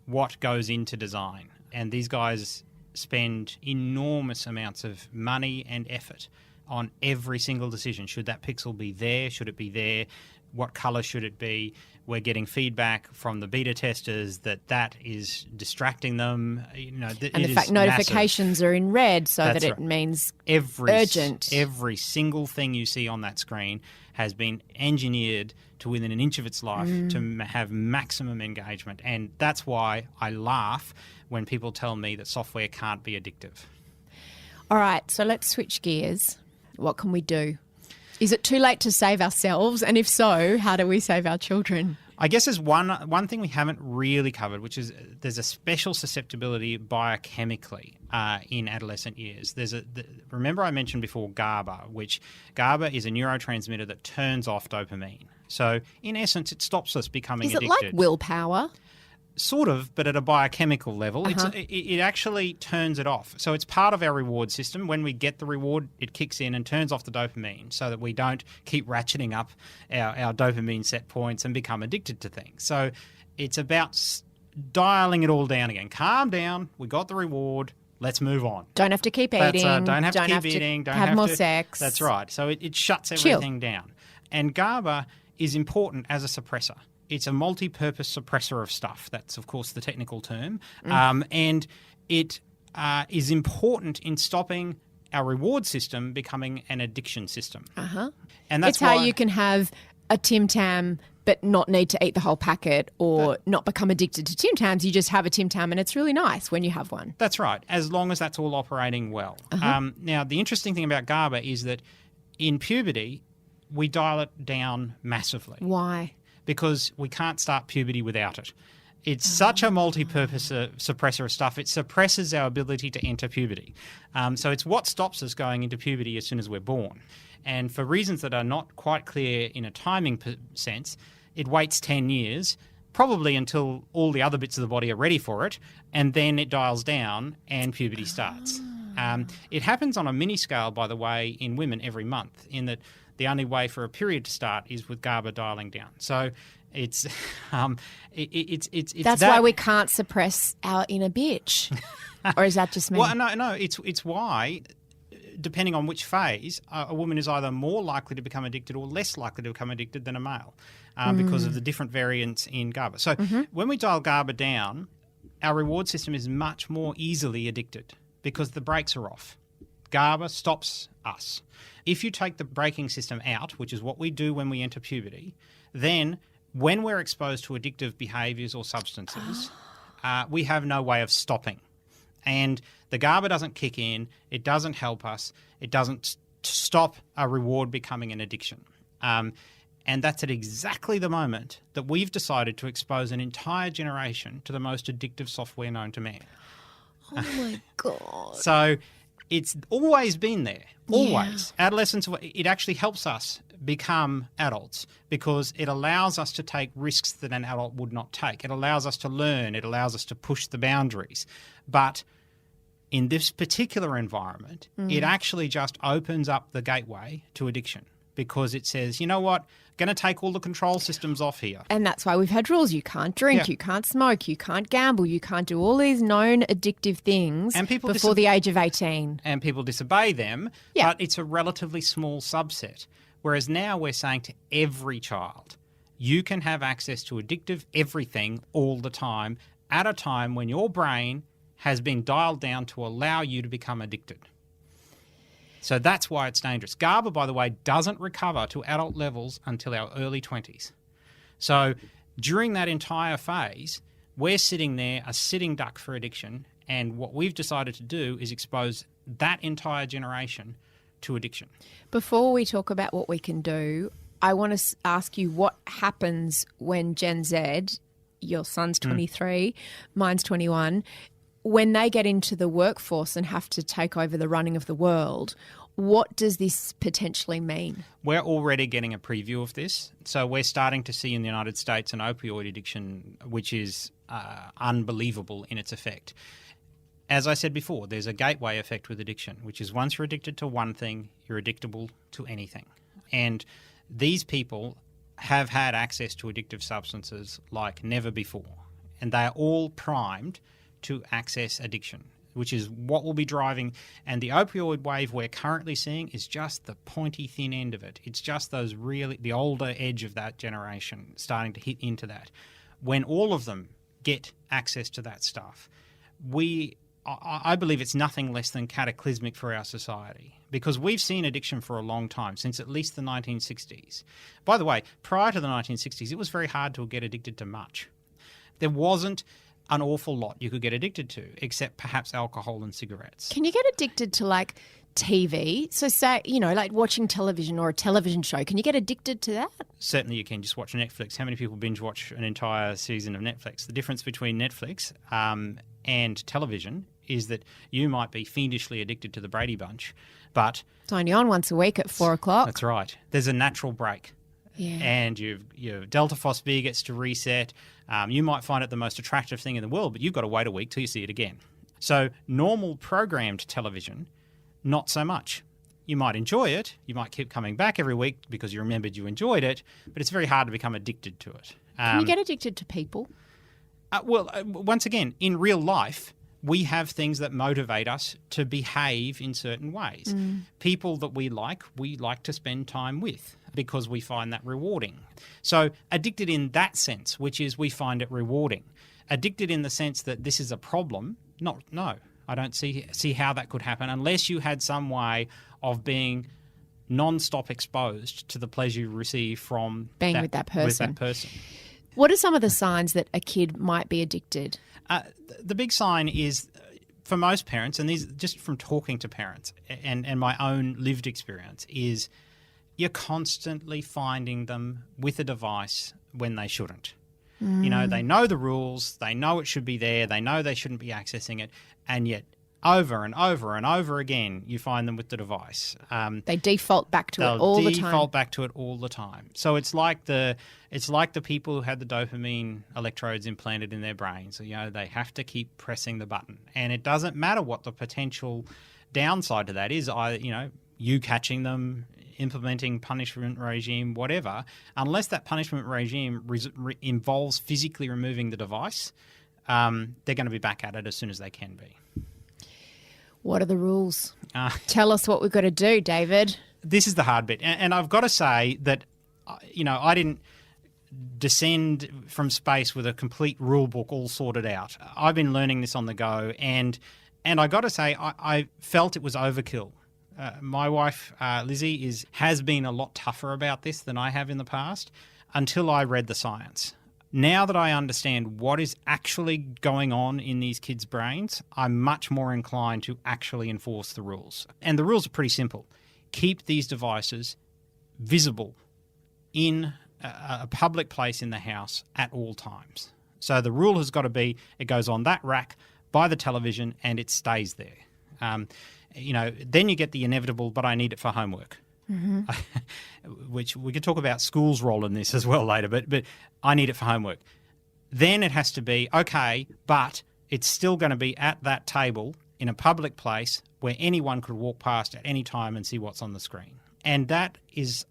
what goes into design. And these guys spend enormous amounts of money and effort on every single decision. Should that pixel be there? Should it be there? What colour should it be? We're getting feedback from the beta testers that is distracting them. And the fact notifications are in red so That's that it right. means urgent. urgent. Every single thing you see on that screen has been engineered to within an inch of its life to have maximum engagement. And that's why I laugh when people tell me that software can't be addictive. All right, so let's switch gears. What can we do? Is it too late to save ourselves? And if so, how do we save our children? I guess there's one thing we haven't really covered, which is there's a special susceptibility biochemically in adolescent years. Remember I mentioned before GABA, which GABA is a neurotransmitter that turns off dopamine. So in essence, it stops us becoming Is addicted. it like willpower? Sort of, but at a biochemical level. It actually turns it off. So it's part of our reward system. When we get the reward, it kicks in and turns off the dopamine so that we don't keep ratcheting up our dopamine set points and become addicted to things. So it's about dialing it all down again. Calm down. We got the reward. Let's move on. Don't have to keep eating. Don't have to keep eating. Don't have more to, sex. That's right. So it shuts everything down. And GABA is important as a suppressor. It's a multi-purpose suppressor of stuff. That's, of course, the technical term. And it is important in stopping our reward system becoming an addiction system. And that's it's how you can have a Tim Tam but not need to eat the whole packet or not become addicted to Tim Tams. You just have a Tim Tam and it's really nice when you have one. That's right, as long as that's all operating well. Now, the interesting thing about GABA is that in puberty, we dial it down massively. Why? Because we can't start puberty without it. It's such a multi-purpose suppressor of stuff. It suppresses our ability to enter puberty. So it's what stops us going into puberty as soon as we're born. And for reasons that are not quite clear in a timing sense, it waits 10 years probably until all the other bits of the body are ready for it, and then it dials down and puberty starts. It happens on a mini scale, by the way, in women every month, in that the only way for a period to start is with GABA dialing down. So it's That's why we can't suppress our inner bitch. Or is that just me? Well, no, it's why, depending on which phase, a woman is either more likely to become addicted or less likely to become addicted than a male because of the different variants in GABA. So when we dial GABA down, our reward system is much more easily addicted because the brakes are off. GABA stops us. If you take the braking system out, which is what we do when we enter puberty, then when we're exposed to addictive behaviours or substances, we have no way of stopping. And the GABA doesn't kick in, it doesn't help us, it doesn't stop a reward becoming an addiction. And that's at exactly the moment that we've decided to expose an entire generation to the most addictive software known to man. Oh my God. So it's always been there, always. Yeah. Adolescence, it actually helps us become adults because it allows us to take risks that an adult would not take. It allows us to learn. It allows us to push the boundaries. But in this particular environment, it actually just opens up the gateway to addiction because it says, you know what, going to take all the control systems off here. And that's why we've had rules. You can't drink, you can't smoke, you can't gamble, you can't do all these known addictive things And people before the age of 18. And people disobey them, Yeah. but it's a relatively small subset. Whereas now we're saying to every child, you can have access to addictive everything all the time at a time when your brain has been dialed down to allow you to become addicted. So that's why it's dangerous. GABA, by the way, doesn't recover to adult levels until our early 20s. So during that entire phase, we're sitting there, a sitting duck for addiction, and what we've decided to do is expose that entire generation to addiction. Before we talk about what we can do, I want to ask you what happens when Gen Z, your son's 23, mine's 21, when they get into the workforce and have to take over the running of the world. What does this potentially mean? We're already getting a preview of this. So we're starting to see in the United States an opioid addiction which is unbelievable in its effect. As I said before, there's a gateway effect with addiction, which is once you're addicted to one thing, you're addictable to anything. And these people have had access to addictive substances like never before. And they are all primed to access addiction, which is what will be driving. And the opioid wave we're currently seeing is just the pointy thin end of it. It's just those really, the older edge of that generation starting to hit into that. When all of them get access to that stuff, I believe it's nothing less than cataclysmic for our society because we've seen addiction for a long time, since at least the 1960s. By the way, prior to the 1960s, it was very hard to get addicted to much. There wasn't an awful lot you could get addicted to, except perhaps alcohol and cigarettes. Can you get addicted to like TV? So say, like watching television or a television show. Can you get addicted to that? Certainly you can. Just watch Netflix. How many people binge watch an entire season of Netflix? The difference between Netflix and television is that you might be fiendishly addicted to the Brady Bunch, but It's only on once a week at 4 o'clock. That's right. There's a natural break. Yeah. And your delta phos B gets to reset. You might find it the most attractive thing in the world, but you've got to wait a week till you see it again. So normal programmed television, not so much. You might enjoy it. You might keep coming back every week because you remembered you enjoyed it, but it's very hard to become addicted to it. Can you get addicted to people? Once again, in real life, we have things that motivate us to behave in certain ways. People that we like to spend time with because we find that rewarding. So addicted in that sense, which is we find it rewarding. Addicted in the sense that this is a problem, no, I don't see how that could happen unless you had some way of being non-stop exposed to the pleasure you receive from being with that person. What are some of the signs that a kid might be addicted? The big sign is, for most parents, and these just from talking to parents and my own lived experience, is you're constantly finding them with a device when they shouldn't. They know the rules, they know it should be there, they know they shouldn't be accessing it, and yet over and over and over again, you find them with the device. They default back to it all the time. They'll default back to it all the time. So it's like the people who had the dopamine electrodes implanted in their brains. So, they have to keep pressing the button, and it doesn't matter what the potential downside to that is. You catching them, implementing punishment regime, whatever. Unless that punishment regime involves physically removing the device, they're going to be back at it as soon as they can be. What are the rules? Tell us what we've got to do, David. This is the hard bit. And I've got to say that, I didn't descend from space with a complete rule book all sorted out. I've been learning this on the go. And I got to say, I felt it was overkill. My wife, Lizzie, has been a lot tougher about this than I have in the past until I read the science. Now that I understand what is actually going on in these kids' brains, I'm much more inclined to actually enforce the rules. And the rules are pretty simple. Keep these devices visible in a public place in the house at all times. So the rule has got to be it goes on that rack by the television and it stays there. Then you get the inevitable, but I need it for homework. Mm-hmm. Which we could talk about school's role in this as well later, but I need it for homework. Then it has to be, okay, but it's still going to be at that table in a public place where anyone could walk past at any time and see what's on the screen. And that is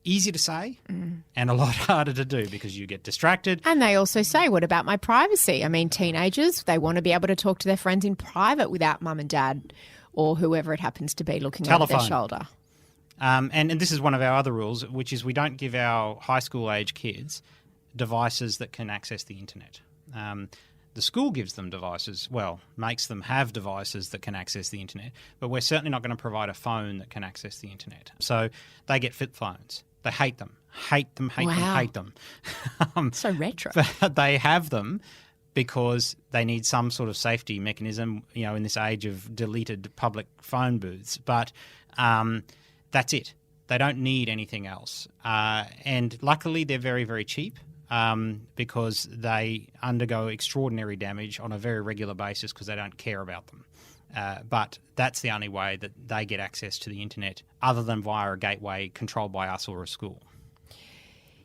easy to say and a lot harder to do because you get distracted. And they also say, what about my privacy? I mean, teenagers, they want to be able to talk to their friends in private without mum and dad or whoever it happens to be looking over their shoulder. And this is one of our other rules, which is we don't give our high school age kids devices that can access the internet. The school gives them devices, makes them have devices that can access the internet, but we're certainly not going to provide a phone that can access the internet. So they get flip phones. They hate them. Hate them. So retro. But they have them because they need some sort of safety mechanism, in this age of deleted public phone booths. But that's it. They don't need anything else. And luckily, they're very, very cheap because they undergo extraordinary damage on a very regular basis because they don't care about them. But that's the only way that they get access to the internet other than via a gateway controlled by us or a school.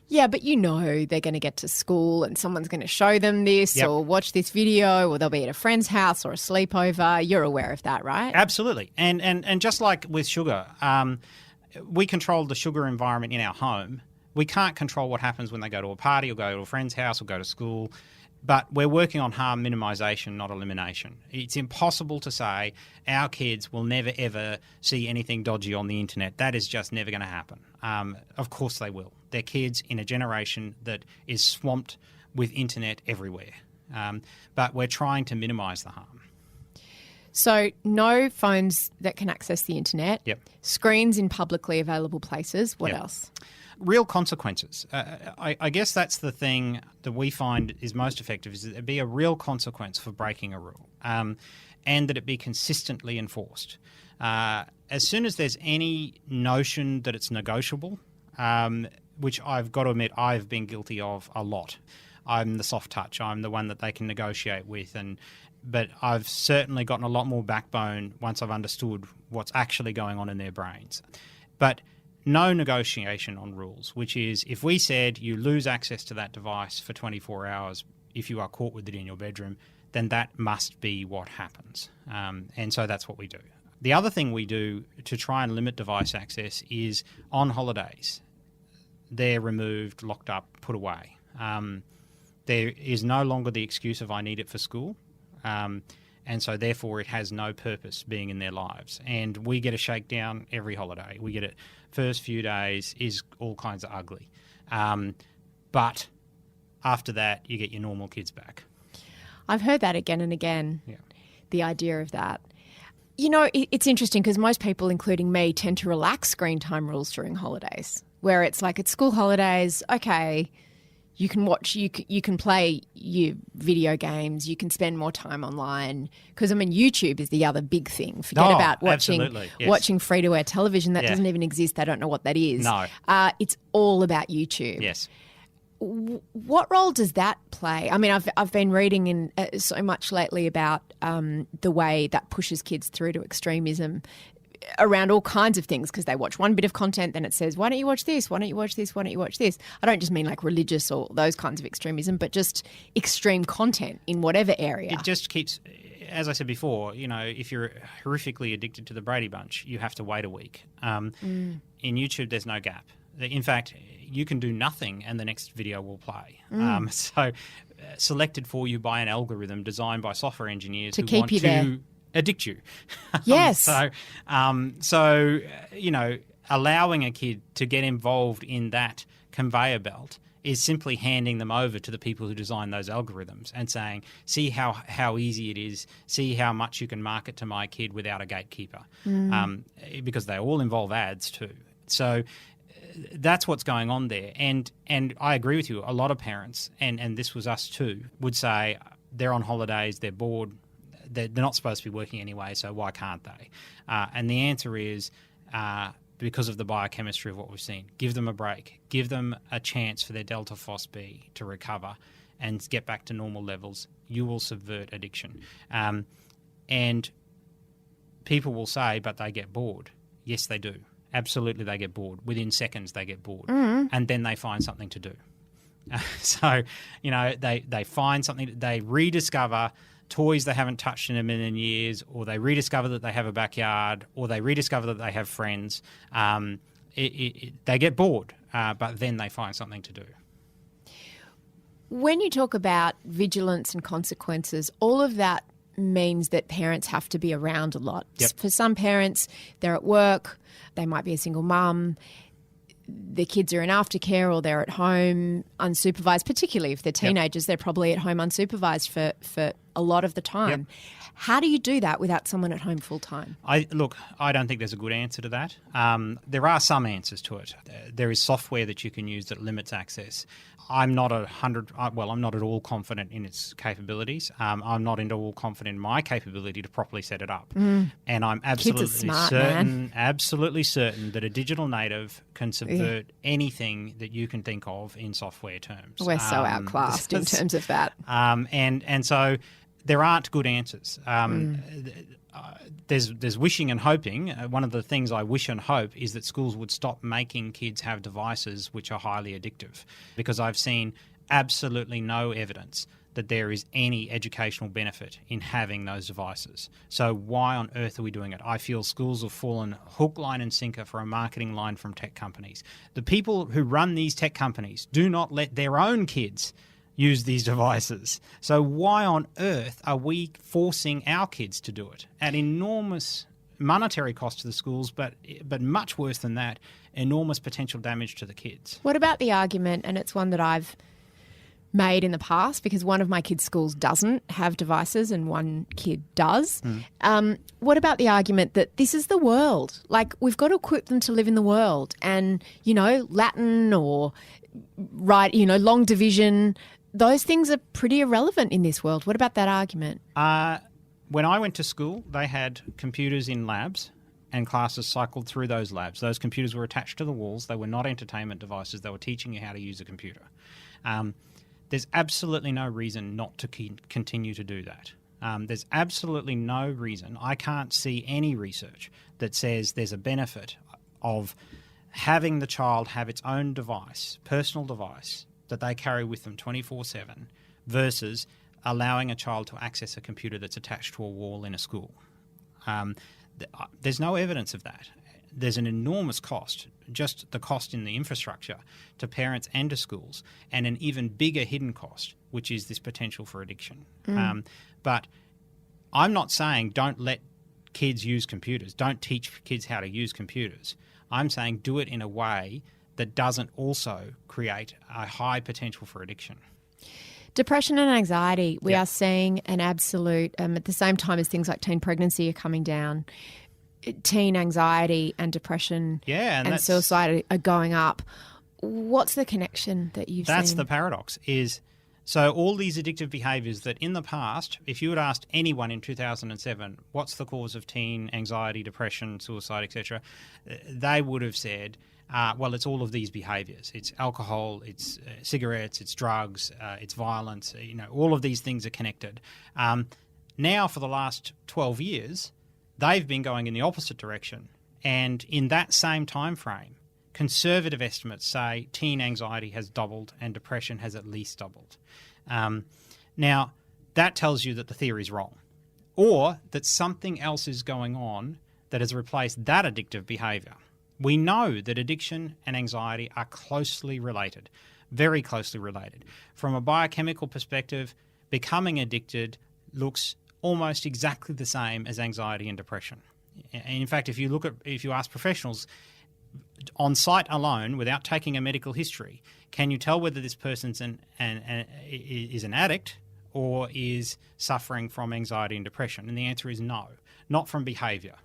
Yeah, but they're going to get to school and someone's going to show them this or watch this video or they'll be at a friend's house or a sleepover. You're aware of that, right? Absolutely. And just like with sugar, we control the sugar environment in our home. We can't control what happens when they go to a party or go to a friend's house or go to school. But we're working on harm minimisation, not elimination. It's impossible to say our kids will never, ever see anything dodgy on the internet. That is just never going to happen. Of course they will. They're kids in a generation that is swamped with internet everywhere. But we're trying to minimise the harm. So no phones that can access the internet. Yep. Screens in publicly available places. What else? Real consequences. I guess that's the thing that we find is most effective is that there be a real consequence for breaking a rule and that it be consistently enforced. As soon as there's any notion that it's negotiable, which I've got to admit I've been guilty of a lot. I'm the soft touch. I'm the one that they can negotiate with. But I've certainly gotten a lot more backbone once I've understood what's actually going on in their brains. But no negotiation on rules, which is if we said you lose access to that device for 24 hours if you are caught with it in your bedroom, then that must be what happens. And so that's what we do. The other thing we do to try and limit device access is on holidays. They're removed, locked up, put away. There is no longer the excuse of I need it for school. And so therefore it has no purpose being in their lives. And we get a shakedown every holiday. We get it first few days is all kinds of ugly. But after that, you get your normal kids back. I've heard that again and again, the idea of that. It's interesting because most people, including me, tend to relax screen time rules during holidays, where it's like it's school holidays, okay, you can watch, you can play your video games, you can spend more time online. Because, YouTube is the other big thing. Forget about watching free-to-air television. That doesn't even exist. They don't know what that is. No. It's all about YouTube. Yes. What role does that play? I mean, I've been reading in so much lately about the way that pushes kids through to extremism around all kinds of things, because they watch one bit of content, then it says, why don't you watch this? Why don't you watch this? Why don't you watch this? I don't just mean like religious or those kinds of extremism, but just extreme content in whatever area. It just keeps, as I said before, if you're horrifically addicted to the Brady Bunch, you have to wait a week. In YouTube, there's no gap. In fact, you can do nothing and the next video will play. Selected for you by an algorithm designed by software engineers to who keep want you to there. Addict you. Yes. Allowing a kid to get involved in that conveyor belt is simply handing them over to the people who design those algorithms and saying, see how easy it is, see how much you can market to my kid without a gatekeeper, because they all involve ads too. So that's what's going on there. And I agree with you. A lot of parents, and this was us too, would say they're on holidays, they're bored, they're not supposed to be working anyway, so why can't they? And the answer is because of the biochemistry of what we've seen. Give them a break. Give them a chance for their delta phos B to recover and get back to normal levels. You will subvert addiction. And people will say, but they get bored. Yes, they do. Absolutely, they get bored. Within seconds, they get bored. And then they find something to do. They find something, they rediscover toys they haven't touched in a million years, or they rediscover that they have a backyard, or they rediscover that they have friends. They get bored, but then they find something to do. When you talk about vigilance and consequences, all of that means that parents have to be around a lot. Yep. For some parents, they're at work, they might be a single mum, their kids are in aftercare or they're at home unsupervised, particularly if they're teenagers, they're probably at home unsupervised for a lot of the time. Yep. How do you do that without someone at home full time? I don't think there's a good answer to that. There are some answers to it. There is software that you can use that limits access. I'm not I'm not at all confident in its capabilities. I'm not at all confident in my capability to properly set it up. And I'm absolutely certain that a digital native can subvert anything that you can think of in software terms. We're so outclassed in terms of that. And so there aren't good answers. There's wishing and hoping. One of the things I wish and hope is that schools would stop making kids have devices which are highly addictive, because I've seen absolutely no evidence that there is any educational benefit in having those devices. So why on earth are we doing it? I feel schools have fallen hook, line and sinker for a marketing line from tech companies. The people who run these tech companies do not let their own kids use these devices. So why on earth are we forcing our kids to do it at enormous monetary cost to the schools, but much worse than that, enormous potential damage to the kids? What about the argument, and it's one that I've made in the past, because one of my kids' schools doesn't have devices and one kid does. What about the argument that this is the world? Like, we've got to equip them to live in the world, and, Latin or long division, those things are pretty irrelevant in this world. What about that argument? When I went to school, they had computers in labs and classes cycled through those labs. Those computers were attached to the walls. They were not entertainment devices. They were teaching you how to use a computer. There's absolutely no reason not to continue to do that. There's absolutely no reason. I can't see any research that says there's a benefit of having the child have its own device, personal device, that they carry with them 24/7 versus allowing a child to access a computer that's attached to a wall in a school. There's no evidence of that. There's an enormous cost, just the cost in the infrastructure to parents and to schools, and an even bigger hidden cost, which is this potential for addiction. But I'm not saying don't let kids use computers, don't teach kids how to use computers. I'm saying do it in a way that doesn't also create a high potential for addiction. Depression and anxiety, we are seeing an absolute, at the same time as things like teen pregnancy are coming down, teen anxiety and depression and suicide are going up. What's the connection that you've seen? That's the paradox, so all these addictive behaviours that in the past, if you had asked anyone in 2007, what's the cause of teen anxiety, depression, suicide, etc., they would have said Well, it's all of these behaviours. It's alcohol, it's cigarettes, it's drugs, it's violence. All of these things are connected. Now, for the last 12 years, they've been going in the opposite direction. And in that same time frame, conservative estimates say teen anxiety has doubled and depression has at least doubled. Now, that tells you that the theory is wrong, or that something else is going on that has replaced that addictive behaviour. We know that addiction and anxiety are closely related, very closely related. From a biochemical perspective, becoming addicted looks almost exactly the same as anxiety and depression. And in fact, if you ask professionals on site alone, without taking a medical history, can you tell whether this person's is an addict or is suffering from anxiety and depression? And the answer is no, not from behaviour.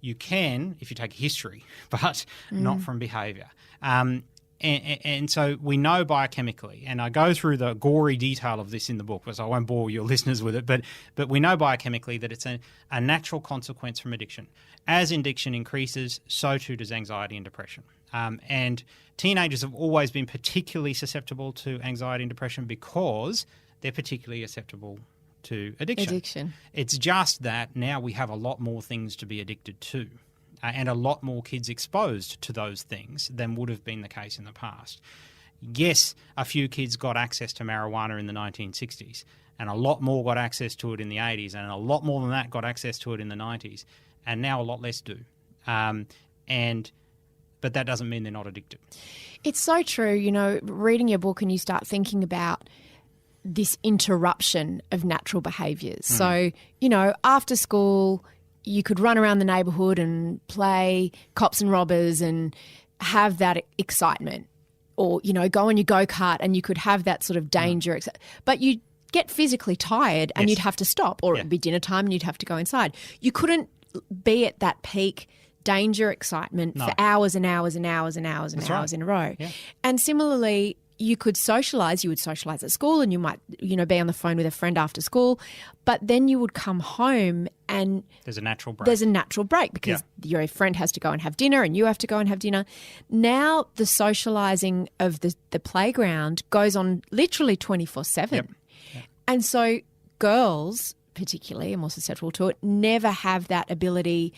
You can if you take a history, but not from behaviour. And so we know biochemically, and I go through the gory detail of this in the book, so I won't bore your listeners with it, but we know biochemically that it's a natural consequence from addiction. As addiction increases, so too does anxiety and depression. And teenagers have always been particularly susceptible to anxiety and depression because they're particularly susceptible to addiction. It's just that now we have a lot more things to be addicted to. And a lot more kids exposed to those things than would have been the case in the past. Yes, a few kids got access to marijuana in the 1960s, and a lot more got access to it in the 80s, and a lot more than that got access to it in the 90s, and now a lot less do. But that doesn't mean they're not addicted. It's so true. Reading your book and you start thinking about this interruption of natural behaviours. So, after school, you could run around the neighbourhood and play cops and robbers and have that excitement, or, go on your go-kart and you could have that sort of danger. But you'd get physically tired and you'd have to stop, or it'd be dinner time and you'd have to go inside. You couldn't be at that peak danger excitement for hours and hours and hours and hours and hours in a row. Yeah. And similarly, you could socialise. You would socialise at school and you might, be on the phone with a friend after school, but then you would come home and there's a natural break because your friend has to go and have dinner and you have to go and have dinner. Now the socialising of the playground goes on literally 24/7. Yep. And so girls particularly are more susceptible to it, never have that ability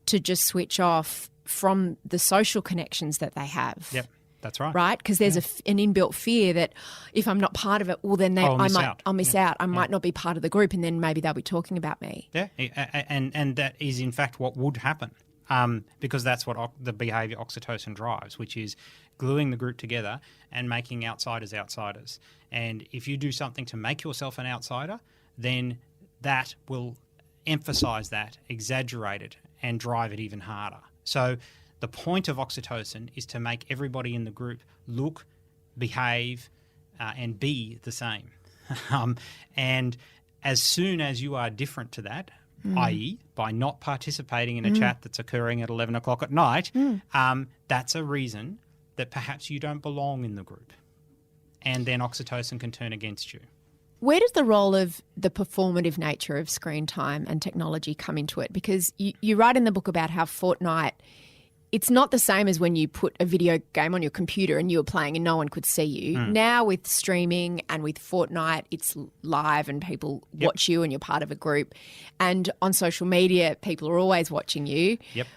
to just switch off from the social connections that they have. Yep. That's right. Right? Because there's an inbuilt fear that if I'm not part of it, well, then I'll miss out. I might not be part of the group, and then maybe they'll be talking about me. Yeah, and that is in fact what would happen, because that's what the behaviour oxytocin drives, which is gluing the group together and making outsiders outsiders. And if you do something to make yourself an outsider, then that will emphasise that, exaggerate it, and drive it even harder. So the point of oxytocin is to make everybody in the group look, behave, and be the same. And as soon as you are different to that, i.e. by not participating in a chat that's occurring at 11 o'clock at night, that's a reason that perhaps you don't belong in the group. And then oxytocin can turn against you. Where does the role of the performative nature of screen time and technology come into it? Because you write in the book about how Fortnite, it's not the same as when you put a video game on your computer and you were playing and no one could see you. Now with streaming and with Fortnite, it's live and people watch you and you're part of a group. And on social media, people are always watching you. Yep.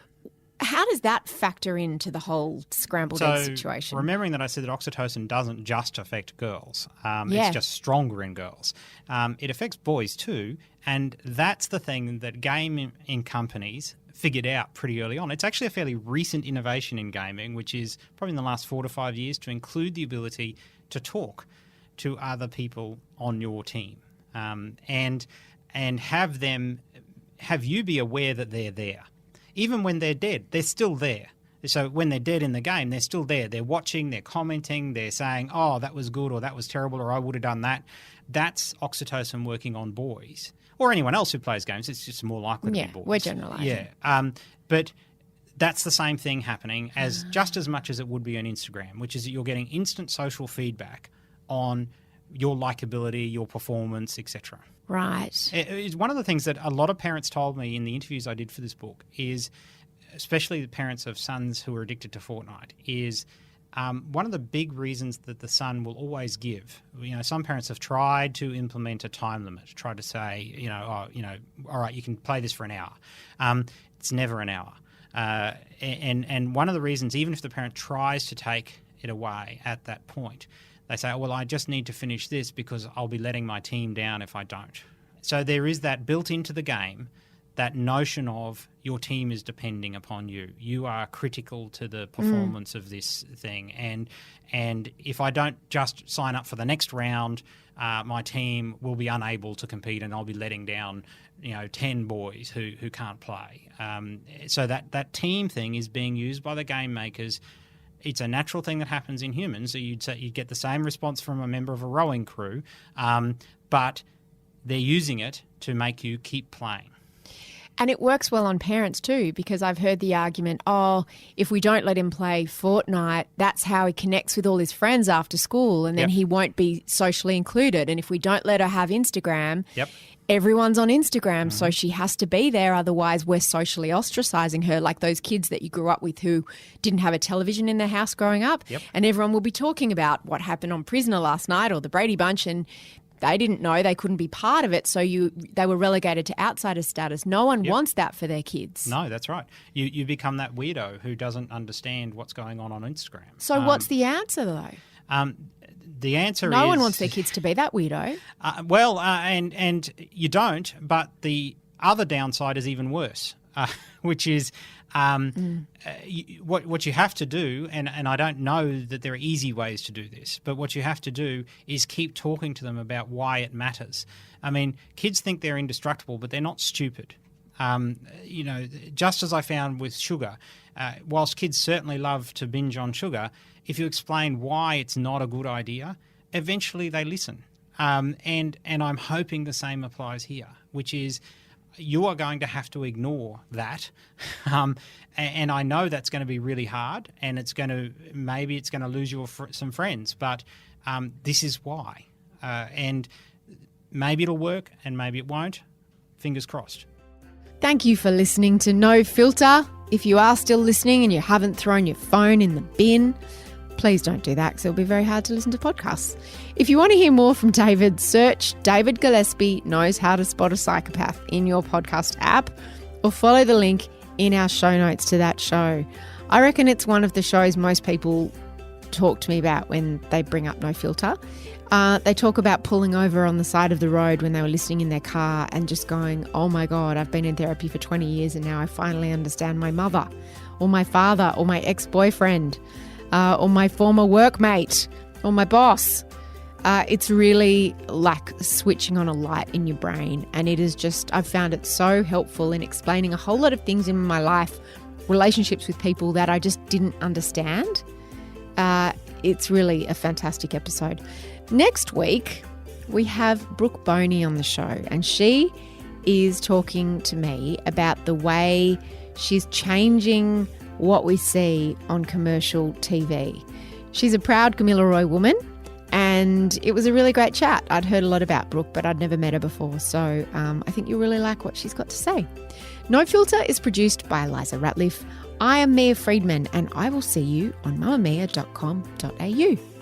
How does that factor into the whole scrambled egg situation? Remembering that I said that oxytocin doesn't just affect girls, it's just stronger in girls. It affects boys too, and that's the thing that gaming companies figured out pretty early on. It's actually a fairly recent innovation in gaming, which is probably in the last 4 to 5 years, to include the ability to talk to other people on your team, and have you be aware that they're there. Even when they're dead, they're still there. So when they're dead in the game, they're still there. They're watching, they're commenting, they're saying, oh, that was good or that was terrible or I would have done that. That's oxytocin working on boys. Or anyone else who plays games. It's just more likely to be boys. We're generalising. Yeah. But that's the same thing happening just as much as it would be on Instagram, which is that you're getting instant social feedback on your likability, your performance, etc. Right. It's one of the things that a lot of parents told me in the interviews I did for this book is especially the parents of sons who are addicted to Fortnite, is one of the big reasons that the son will always give. Some parents have tried to implement a time limit, tried to say, all right, you can play this for an hour. It's never an hour. And one of the reasons, even if the parent tries to take it away at that point, they say, well, I just need to finish this because I'll be letting my team down if I don't. So there is that built into the game, that notion of your team is depending upon you. You are critical to the performance of this thing. And if I don't just sign up for the next round, my team will be unable to compete and I'll be letting down 10 boys who can't play. So that team thing is being used by the game makers. It's a natural thing that happens in humans. So you'd get the same response from a member of a rowing crew, but they're using it to make you keep playing. And it works well on parents too, because I've heard the argument, if we don't let him play Fortnite, that's how he connects with all his friends after school and then he won't be socially included. And if we don't let her have Instagram, everyone's on Instagram, so she has to be there. Otherwise, we're socially ostracizing her, like those kids that you grew up with who didn't have a television in their house growing up. And everyone will be talking about what happened on Prisoner last night or the Brady Bunch, and they didn't know, they couldn't be part of it, so they were relegated to outsider status. No one wants that for their kids. No, that's right. You become that weirdo who doesn't understand what's going on Instagram. So what's the answer, though? The answer is... No one wants their kids to be that weirdo. And you don't, but the other downside is even worse, which is what you have to do, and I don't know that there are easy ways to do this, but what you have to do is keep talking to them about why it matters. I mean, kids think they're indestructible, but they're not stupid. Just as I found with sugar, whilst kids certainly love to binge on sugar, if you explain why it's not a good idea, eventually they listen. And I'm hoping the same applies here, which is you are going to have to ignore that. And I know that's going to be really hard, and maybe it's going to lose you some friends, but this is why. And maybe it'll work and maybe it won't. Fingers crossed. Thank you for listening to No Filter. If you are still listening and you haven't thrown your phone in the bin, please don't do that because it'll be very hard to listen to podcasts. If you want to hear more from David, search David Gillespie Knows How to Spot a Psychopath in your podcast app or follow the link in our show notes to that show. I reckon it's one of the shows most people talk to me about when they bring up No Filter. They talk about pulling over on the side of the road when they were listening in their car and just going, oh my God, I've been in therapy for 20 years and now I finally understand my mother or my father or my ex-boyfriend. Or my former workmate, or my boss. It's really like switching on a light in your brain. And it is just, I've found it so helpful in explaining a whole lot of things in my life, relationships with people that I just didn't understand. It's really a fantastic episode. Next week, we have Brooke Boney on the show, and she is talking to me about the way she's changing what we see on commercial TV. She's a proud Camilla Roy woman, and it was a really great chat. I'd heard a lot about Brooke, but I'd never met her before, so I think you'll really like what she's got to say. No Filter is produced by Eliza Ratliff. I am Mia Friedman, and I will see you on mamamia.com.au.